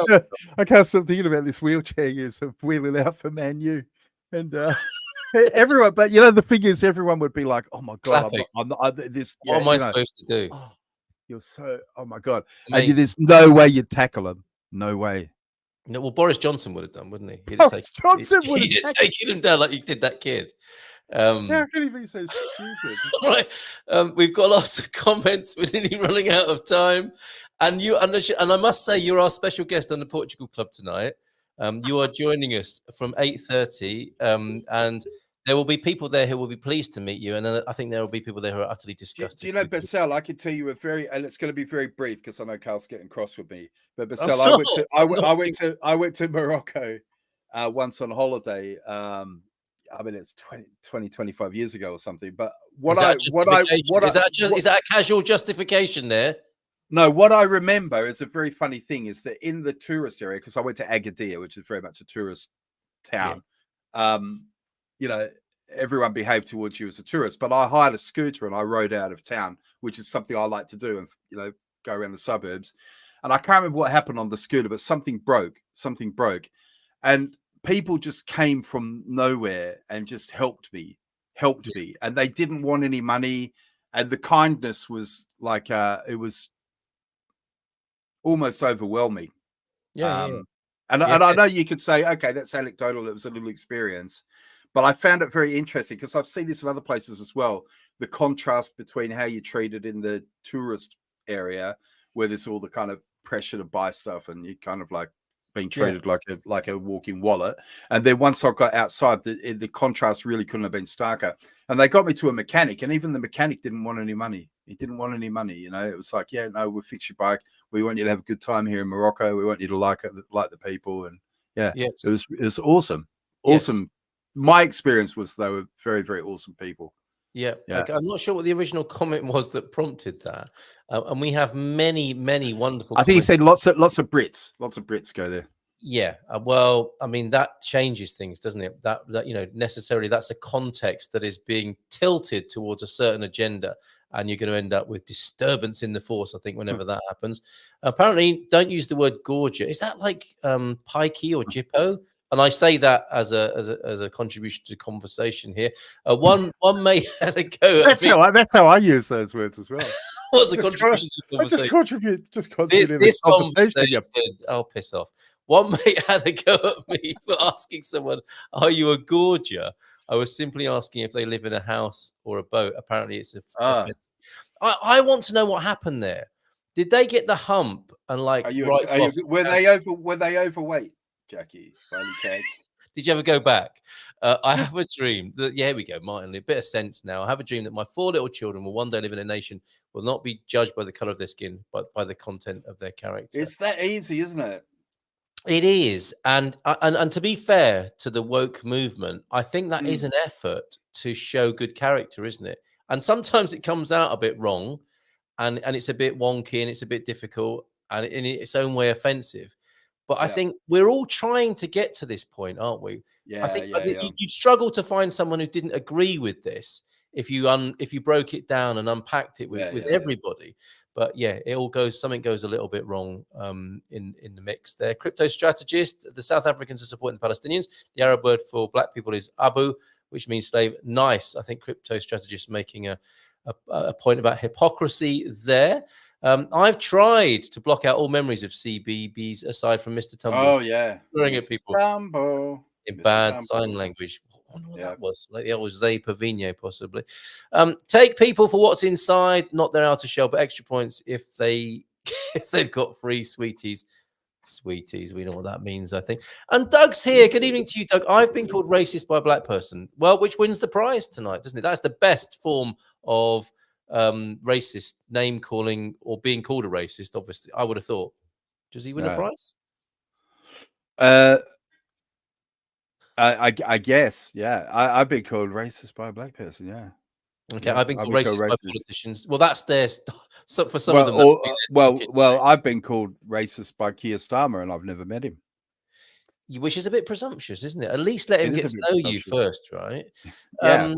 I can't stop thinking about this wheelchair user wheeling out for Man U, and everyone. But the thing is, everyone would be like, "Oh my god, what am I supposed to do?" Oh, you're so. Oh my god, amazing. And there's no way you'd tackle him. No way. No, well, Boris Johnson would have done, wouldn't he? He'd have taken him down like he did that kid. How can he be so stupid? Right. We've got lots of comments. We're nearly running out of time. And I must say, you're our special guest on the Portugal Club tonight. You are joining us from 8:30, and there will be people there who will be pleased to meet you. And I think there will be people there who are utterly disgusted. Do you know, Bassel, I can tell you and it's going to be very brief because I know Carl's getting cross with me. But Bassel, I went to Morocco once on holiday. I mean, it's 25 years ago or something. But is that a casual justification there? No, what I remember is a very funny thing is that in the tourist area, because I went to Agadir, which is very much a tourist town. Everyone behaved towards you as a tourist, but I hired a scooter and I rode out of town, which is something I like to do, and go around the suburbs. And I can't remember what happened on the scooter, but something broke, and people just came from nowhere and just helped me, and they didn't want any money, and the kindness was like it was almost overwhelming. And I know you could say, okay, that's anecdotal, it was a little experience. But I found it very interesting because I've seen this in other places as well. The contrast between how you treated in the tourist area, where there's all the kind of pressure to buy stuff, and you kind of like being treated like a walking wallet. And then once I got outside, the contrast really couldn't have been starker. And they got me to a mechanic, and even the mechanic didn't want any money. He didn't want any money. It was like, we'll fix your bike. We want you to have a good time here in Morocco. We want you to like the people. And it was awesome. Awesome. Yes. My experience was they were very, very awesome people. Yeah. Okay. I'm not sure what the original comment was that prompted that. And we have many, many wonderful. I think he said lots of Brits. Lots of Brits go there. Yeah, well, I mean that changes things, doesn't it? That necessarily that's a context that is being tilted towards a certain agenda, and you're going to end up with disturbance in the force. I think whenever that happens, apparently, don't use the word gorgia. Is that like pikey or jippo? And I say that as a contribution to conversation here. One may had a go at me. That's how I use those words as well. What's a contribution to the I just conversation? contribute in This the conversation. conversation, I'll piss off. One mate had a go at me for asking someone, "Are you a gorger?" I was simply asking if they live in a house or a boat. Apparently, it's offensive. I want to know what happened there. Did they get the hump and like Were they overweight, Jackie? By any chance? Did you ever go back? I have a dream that, yeah, here we go, Martin, a bit of sense now. I have a dream that my 4 little children will one day live in a nation, will not be judged by the color of their skin, but by the content of their character. It's that easy, isn't it? It is. And to be fair to the woke movement, I think that is an effort to show good character, isn't it? And sometimes it comes out a bit wrong and it's a bit wonky and it's a bit difficult and in its own way offensive. But I think we're all trying to get to this point, aren't we? Yeah, I think you'd struggle to find someone who didn't agree with this if you broke it down and unpacked it with everybody. But yeah, something goes a little bit wrong in the mix there. Crypto strategist, the South Africans are supporting the Palestinians. The Arab word for black people is Abu, which means slave. Nice. I think crypto strategist making a point about hypocrisy there. I've tried to block out all memories of CBBS aside from Mr. Tumble. Oh yeah, swearing at people Tumble. in bad sign language. I wonder what that was, like the old Zay Pavino, possibly. Take people for what's inside, not their outer shell, but extra points if they've got free sweeties. Sweeties, we know what that means, I think. And Doug's here. Good evening to you, Doug. I've been called racist by a black person. Well, which wins the prize tonight, doesn't it? That's the best form of racist name calling or being called a racist. Obviously, I would have thought. Does he win a prize? I guess, yeah. I've been called racist by a black person, yeah. Okay, I've been called racist by politicians. Well, that's their so for some of them. I've been called racist by Keir Starmer, and I've never met him. Which is a bit presumptuous, isn't it? At least let him get to know you first, right? Yeah.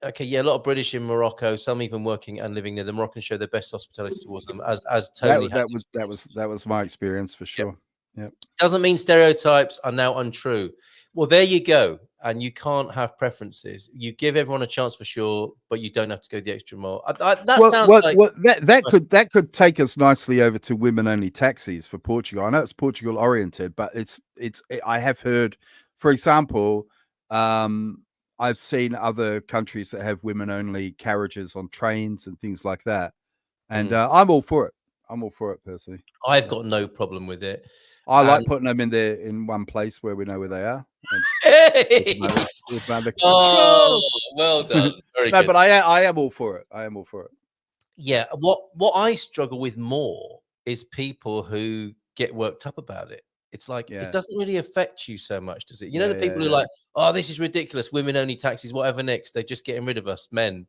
Okay, yeah, a lot of British in Morocco, some even working and living there. The Moroccans show their best hospitality towards them, as Tony. That was my experience for sure. Yeah. Doesn't mean stereotypes are now untrue. Well, there you go. And you can't have preferences. You give everyone a chance for sure, but you don't have to go the extra mile. That could take us nicely over to women-only taxis for Portugal. I know it's Portugal oriented, but I have heard, for example, I've seen other countries that have women-only carriages on trains and things like that, and I'm all for it. I'm all for it personally. I've got no problem with it. I like putting them in one place where we know where they are. Hey! Oh, well done. Very good. But I am all for it. I am all for it. Yeah. What I struggle with more is people who get worked up about it. It's like it doesn't really affect you so much, does it? You know, the people who are like, oh, this is ridiculous. Women only taxis, whatever next. They're just getting rid of us, men.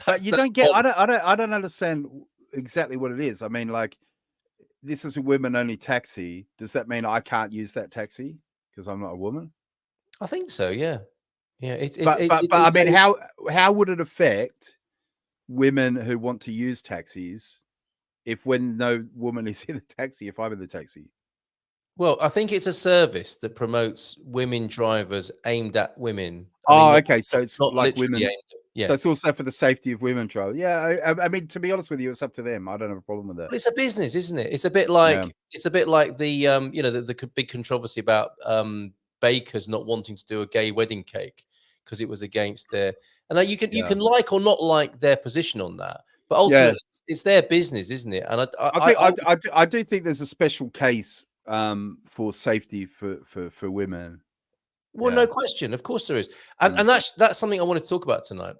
But you don't get. I don't understand exactly what it is. I mean, like, this is a women-only taxi. Does that mean I can't use that taxi because I'm not a woman? I think so. Yeah, yeah. But I mean, how would it affect women who want to use taxis when no woman is in the taxi? If I'm in the taxi, well, I think it's a service that promotes women drivers aimed at women. Okay, so it's not like women. Yeah. So it's also for the safety of women drivers. Yeah, I mean, to be honest with you, it's up to them. I don't have a problem with that. But it's a business, isn't it? It's a bit like the big controversy about bakers not wanting to do a gay wedding cake because it was against their. And you can like or not like their position on that, but ultimately it's their business, isn't it? And I do think there's a special case for safety for women. Well, no question. Of course there is. And that's something I wanted to talk about tonight.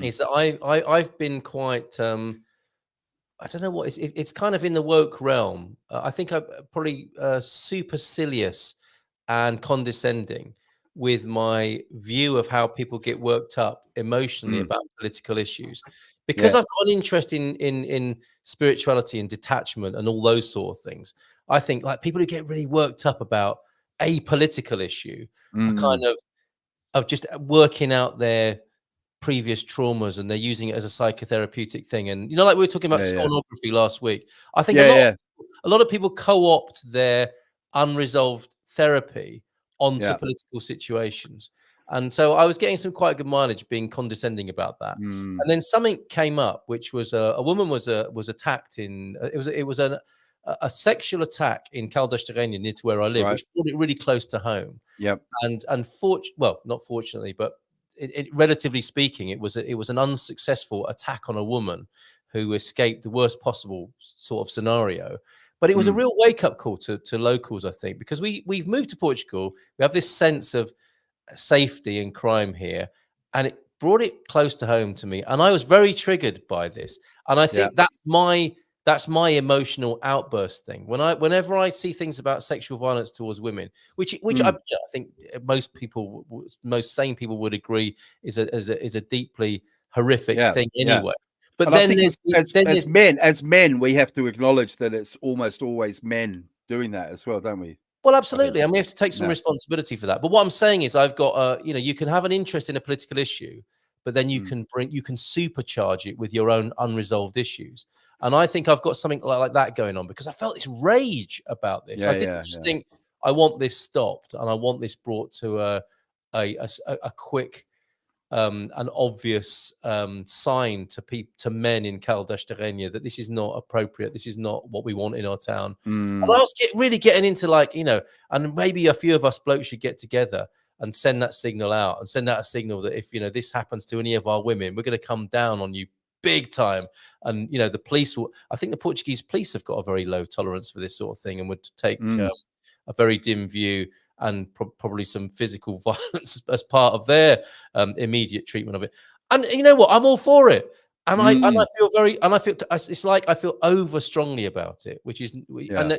Is that I've been quite I don't know what it's kind of in the woke realm. I think I'm probably supercilious and condescending with my view of how people get worked up emotionally about political issues. Because I've got an interest in spirituality and detachment and all those sort of things. I think like people who get really worked up about a political issue are kind of just working out their previous traumas, and they're using it as a psychotherapeutic thing. And like we were talking about Yeah, yeah. pornography last week. I think Yeah, a lot of people co-opt their unresolved therapy onto yeah. political situations. And so I was getting some quite good mileage being condescending about that. Mm, And then something came up, which was a woman was attacked in it was a sexual attack in Caldas near to where I live, right. which brought it really close to home. Yep. And well, not fortunately, but relatively speaking, it was an unsuccessful attack on a woman who escaped the worst possible sort of scenario. But it was a real wake up call to locals, I think, because we've moved to Portugal. We have this sense of safety and crime here, and it brought it close to home to me. And I was very triggered by this. And I think that's my emotional outburst thing. Whenever I see things about sexual violence towards women, which I think most sane people would agree is a deeply horrific thing anyway. But and then I think there's as men, we have to acknowledge that it's almost always men doing that as well, don't we? well, absolutely, and we have to take some responsibility for that. But what I'm saying is, I've got you can have an interest in a political issue, but then you can supercharge it with your own unresolved issues. And I think I've got something like that going on because I felt this rage about this. I didn't just think I want this stopped and I want this brought to a quick an obvious sign to men in Caldas that this is not appropriate. This is not what we want in our town. And I was really getting into and maybe a few of us blokes should get together and send that signal out and send out a signal that if this happens to any of our women, we're going to come down on you big time. And the police I think the Portuguese police have got a very low tolerance for this sort of thing and would take a very dim view and probably some physical violence as part of their immediate treatment of it. And you know what? I'm all for it. And I feel it's like I feel over strongly about it, which is and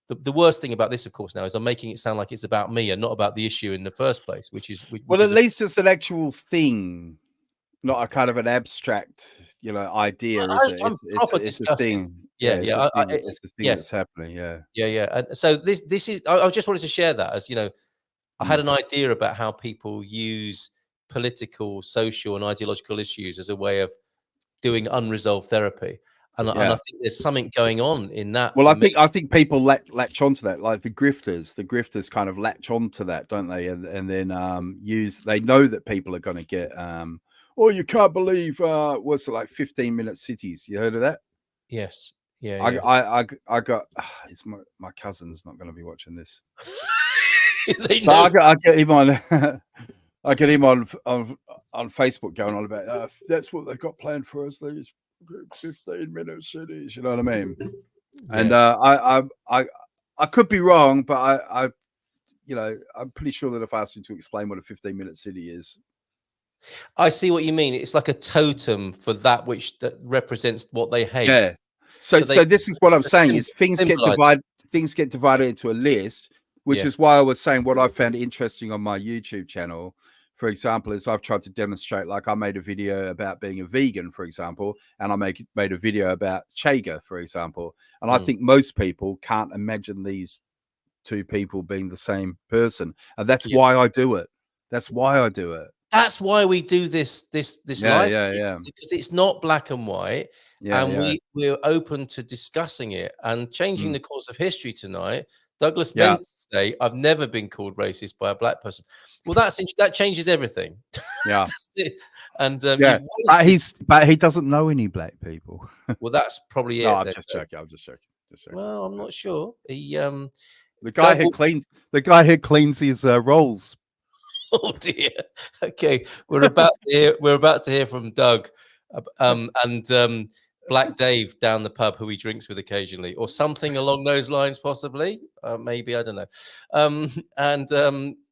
the worst thing about this, of course, now is I'm making it sound like it's about me and not about the issue in the first place, which is at least it's an actual thing, not a kind of an abstract, idea, is it? It's a thing. It's the thing that's happening. Yeah. And so this is. I just wanted to share that as I had an idea about how people use political, social, and ideological issues as a way of doing unresolved therapy. And I think there's something going on in that. Well, I think people latch onto that, like the grifters kind of latch onto that, don't they? And then they know that people are going to get oh, you can't believe what's it like 15-minute cities? You heard of that? Yes. Yeah. I got it's my cousin's not going to be watching this. I get him on I get him on Facebook going on about that's what they've got planned for us, these 15-minute cities, you know what I mean? Yes. And I could be wrong, but I'm pretty sure that if I asked him to explain what a 15-minute city is, I see what you mean. It's like a totem for that that represents what they hate. Yeah. So this is what I'm saying is things get divided into a list, which is why I was saying what I found interesting on my YouTube channel, for example, is I've tried to demonstrate, like I made a video about being a vegan, for example, and I made a video about Chaga, for example. And I think most people can't imagine these two people being the same person. And that's why I do it. That's why I do it. That's why we do this live stream, because it's not black and white, and we're open to discussing it and changing the course of history tonight. Douglas meant to say, "I've never been called racist by a black person." Well, that changes everything. Yeah, and but he doesn't know any black people. Well, that's probably it. No, I'm just joking. Well, I'm not sure. He the guy who cleans his rolls. Oh dear. Okay, we're about to hear from Doug, and Black Dave down the pub, who he drinks with occasionally, or something along those lines, possibly. Maybe, I don't know.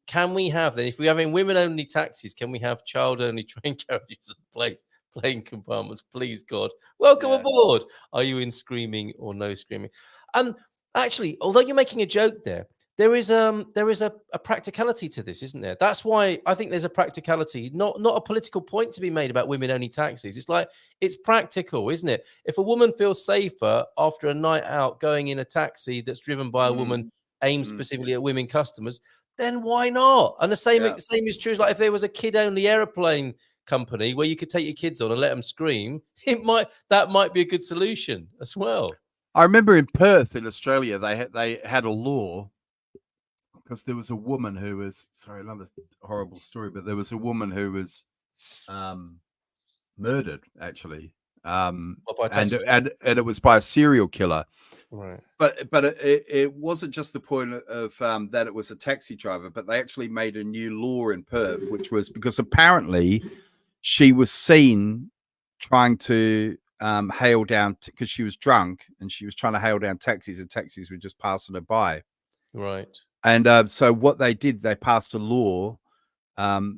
Can we have then, if we're having women-only taxis, can we have child-only train carriages and plane compartments? Please, God, welcome aboard. Are you in screaming or no screaming? And actually, although you're making a joke there there is a practicality to this, isn't there? That's why I think there's a practicality, not a political point to be made about women only taxis. It's like, it's practical, isn't it? If a woman feels safer after a night out going in a taxi that's driven by a woman aimed specifically at women customers, then why not? And the same is true as like if there was a kid only airplane company where you could take your kids on and let them scream, that might be a good solution as well. I remember in Perth in Australia, they had a law, because there was a woman who was, sorry, another horrible story, but there was a woman who was murdered, actually. And it was by a serial killer. Right. But it wasn't just the point of that it was a taxi driver, but they actually made a new law in Perth, which was because apparently she was seen trying to hail down, because she was drunk and she was trying to hail down taxis, and taxis were just passing her by. Right. And so what they did, they passed a law.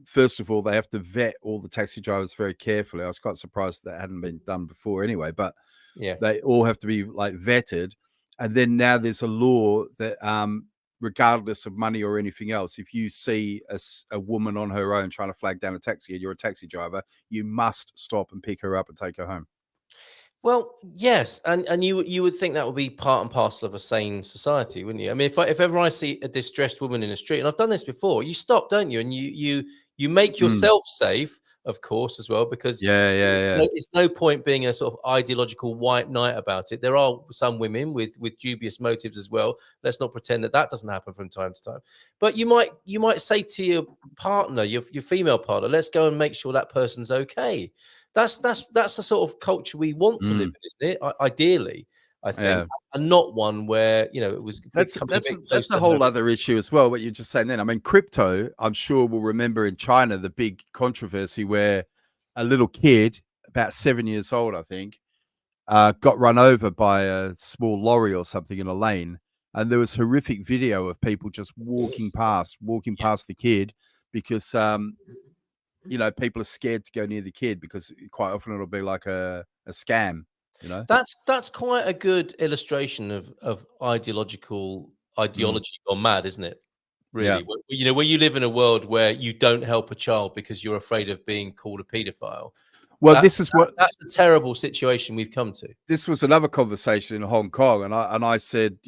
First of all, they have to vet all the taxi drivers very carefully. I was quite surprised that hadn't been done before anyway, but yeah, they all have to be like vetted. And then now there's a law that regardless of money or anything else, if you see a woman on her own trying to flag down a taxi and you're a taxi driver, you must stop and pick her up and take her home. Well, yes, and you would think that would be part and parcel of a sane society, wouldn't you? I mean, if ever I see a distressed woman in the street, and I've done this before, you stop, don't you? And you make yourself safe, of course, as well, because it's no point being a sort of ideological white knight about it. There are some women with dubious motives as well. Let's not pretend that doesn't happen from time to time. But you might say to your partner, your female partner, let's go and make sure that person's okay. That's the sort of culture we want to live in, isn't it? Ideally, I think, and not one where it was. That's a whole other issue as well. What you're just saying then. I mean, crypto. I'm sure we'll remember in China the big controversy where a little kid, about 7 years old, I think, got run over by a small lorry or something in a lane, and there was horrific video of people just walking past the kid because people are scared to go near the kid because quite often it'll be like a scam. That's quite a good illustration of ideology gone mad, isn't it? Really, where you live in a world where you don't help a child because you're afraid of being called a paedophile. Well, that's a terrible situation we've come to. This was another conversation in Hong Kong, and I said,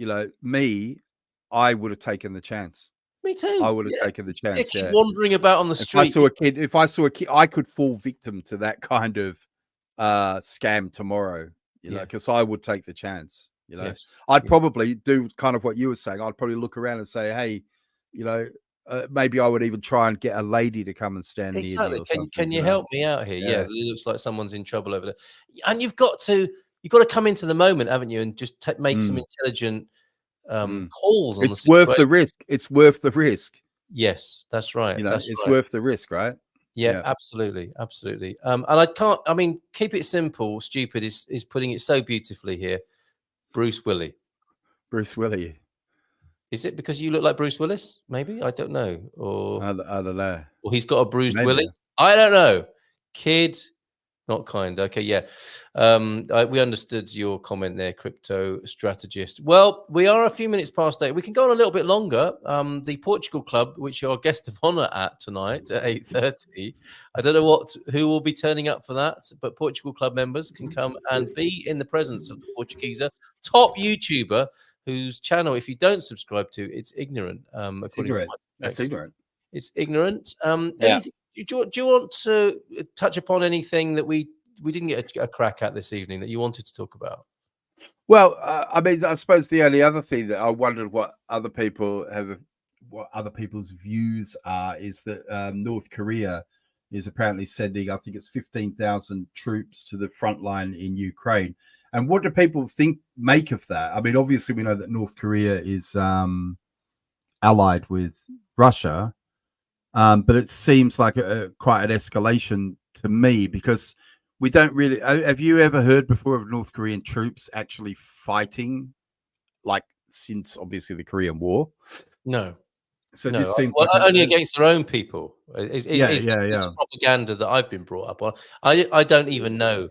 I would have taken the chance. Me too. I would have taken the chance. Keep wandering about on the street. If I saw a kid, I could fall victim to that kind of scam tomorrow. Because I would take the chance. I'd probably do kind of what you were saying. I'd probably look around and say, hey, maybe I would even try and get a lady to come and stand near me or something. Can you help me out here? Yeah, it looks like someone's in trouble over there. And you've got to come into the moment, haven't you? And just make some intelligent calls on it's worth the risk. It's worth the risk. Yes, that's right. It's worth the risk, right? Yeah, absolutely. And keep it simple. Stupid is putting it so beautifully here. Bruce Willis. Is it because you look like Bruce Willis? Maybe, I don't know. Or I don't know. Or he's got a bruised willy. I don't know. Kid. Not kind. Okay, yeah. We understood your comment there, crypto strategist. Well, we are a few minutes past 8. We can go on a little bit longer. The Portugal Club, which you're a guest of honor at tonight at 8:30. I don't know who will be turning up for that, but Portugal Club members can come and be in the presence of the Portugueser, top YouTuber, whose channel, if you don't subscribe to, it's ignorant. That's ignorant. It's ignorant. Do you want to touch upon anything that we didn't get a crack at this evening that you wanted to talk about? Well, I suppose the only other thing that I wondered what other people's views are is that North Korea is apparently sending, I think it's 15,000 troops to the front line in Ukraine. And what do people make of that? I mean, obviously we know that North Korea is allied with Russia. But it seems like quite an escalation to me because we don't really. Have you ever heard before of North Korean troops actually fighting, like since obviously the Korean War? No. So this seems like only against their own people. It's the propaganda that I've been brought up on. I don't even know.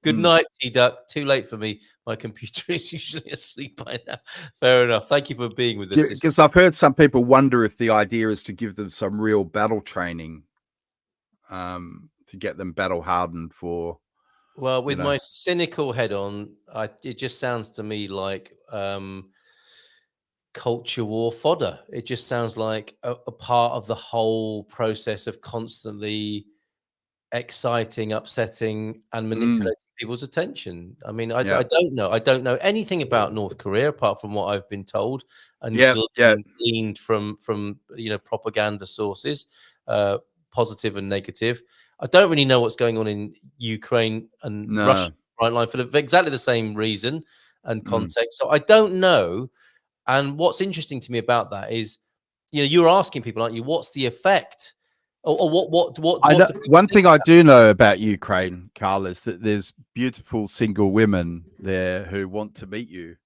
Good night, T-Duck. Too late for me. My computer is usually asleep by now. Fair enough. Thank you for being with us. Because I've heard some people wonder if the idea is to give them some real battle training, to get them battle hardened for. Well, with my cynical head on, it just sounds to me like culture war fodder. It just sounds like a part of the whole process of constantly exciting, upsetting, and manipulating people's attention. I mean, I don't know. I don't know anything about North Korea apart from what I've been told and gleaned from propaganda sources, positive and negative. I don't really know what's going on in Ukraine and Russia frontline for exactly the same reason and context. So I don't know. And what's interesting to me about that is, you're asking people, aren't you? What's the effect? Or what one thing I do know about Ukraine, Carl, is that there's beautiful single women there who want to meet you.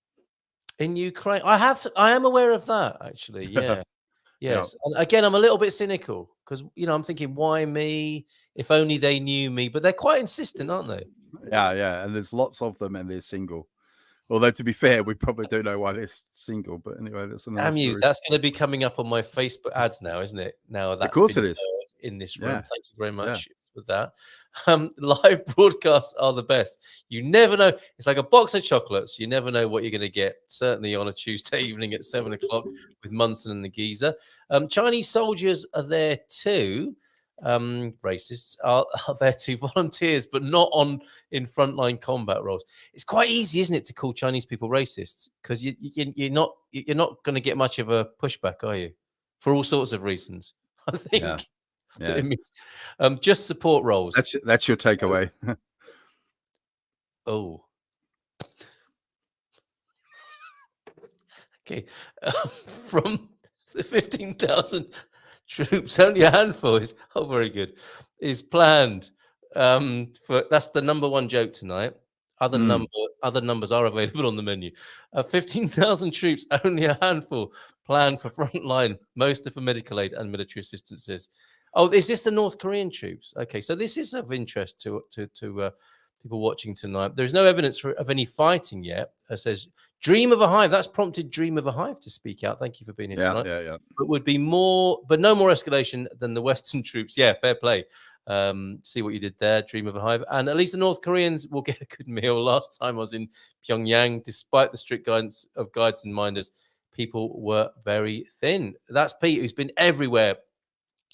In Ukraine, I am aware of that, actually. Yeah. Yes. And again, I'm a little bit cynical because, I'm thinking, why me? If only they knew me. But they're quite insistent, aren't they? Yeah. And there's lots of them and they're single. Although, to be fair, we probably don't know why they're single. But anyway, that's another story. That's going to be coming up on my Facebook ads now, isn't it? Now, that's of course it is. In this room. Thank you very much for that. Live broadcasts are the best. You never know. It's like a box of chocolates. You never know what you're going to get. Certainly on a Tuesday evening at 7 o'clock with Munson and the Geeza. Chinese soldiers are there too. Racists are there too. Volunteers, but not in frontline combat roles. It's quite easy, isn't it, to call Chinese people racists? Because you're not going to get much of a pushback, are you? For all sorts of reasons, I think. Yeah. It means, just support roles. That's your takeaway. Oh. Okay. From the 15,000 troops, only a handful is very good. Is planned. That's the number one joke tonight. Other numbers are available on the menu. 15,000 troops, only a handful planned for frontline, most are for medical aid and military assistances. Oh, is this the North Korean troops? Okay, so this is of interest to people watching tonight. There's no evidence of any fighting yet. It says, Dream of a Hive. That's prompted Dream of a Hive to speak out. Thank you for being here tonight. Yeah. But no more escalation than the Western troops. Yeah, fair play. See what you did there, Dream of a Hive. And at least the North Koreans will get a good meal. Last time I was in Pyongyang, despite the strict guidance of guides and minders, people were very thin. That's Pete, who's been everywhere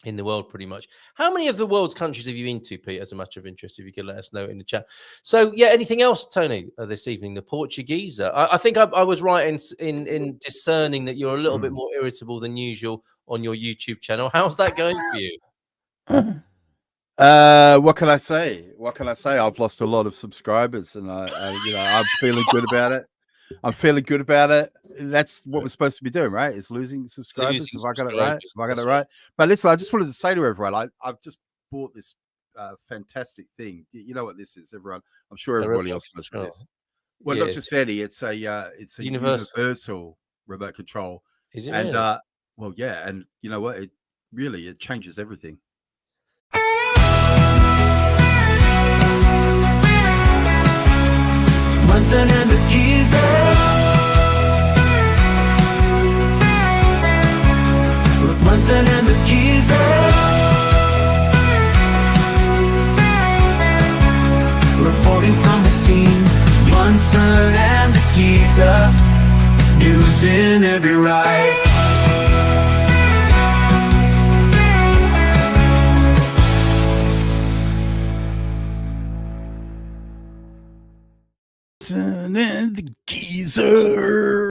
in the world pretty much. How many of the world's countries have you been to, Pete, as a matter of interest, if you could let us know in the chat? So anything else, Tony, this evening? The Portuguese. I think I was right in discerning that you're a little bit more irritable than usual on your YouTube channel. How's that going for you? What can I say? I've lost a lot of subscribers and I'm feeling good about it. That's what we're supposed to be doing, right? Is losing subscribers. Have I got it right? But listen, I just wanted to say to everyone, I've just bought this fantastic thing. You know what this is, everyone? I'm sure everybody else knows what this. Well, not just any. It's a universal remote control. Is it? And really? and you know what? It changes everything. Munson and the Geeza. Munson and the Geeza. Reporting from the scene. Munson and the Geeza. News in every right. And the Geezer.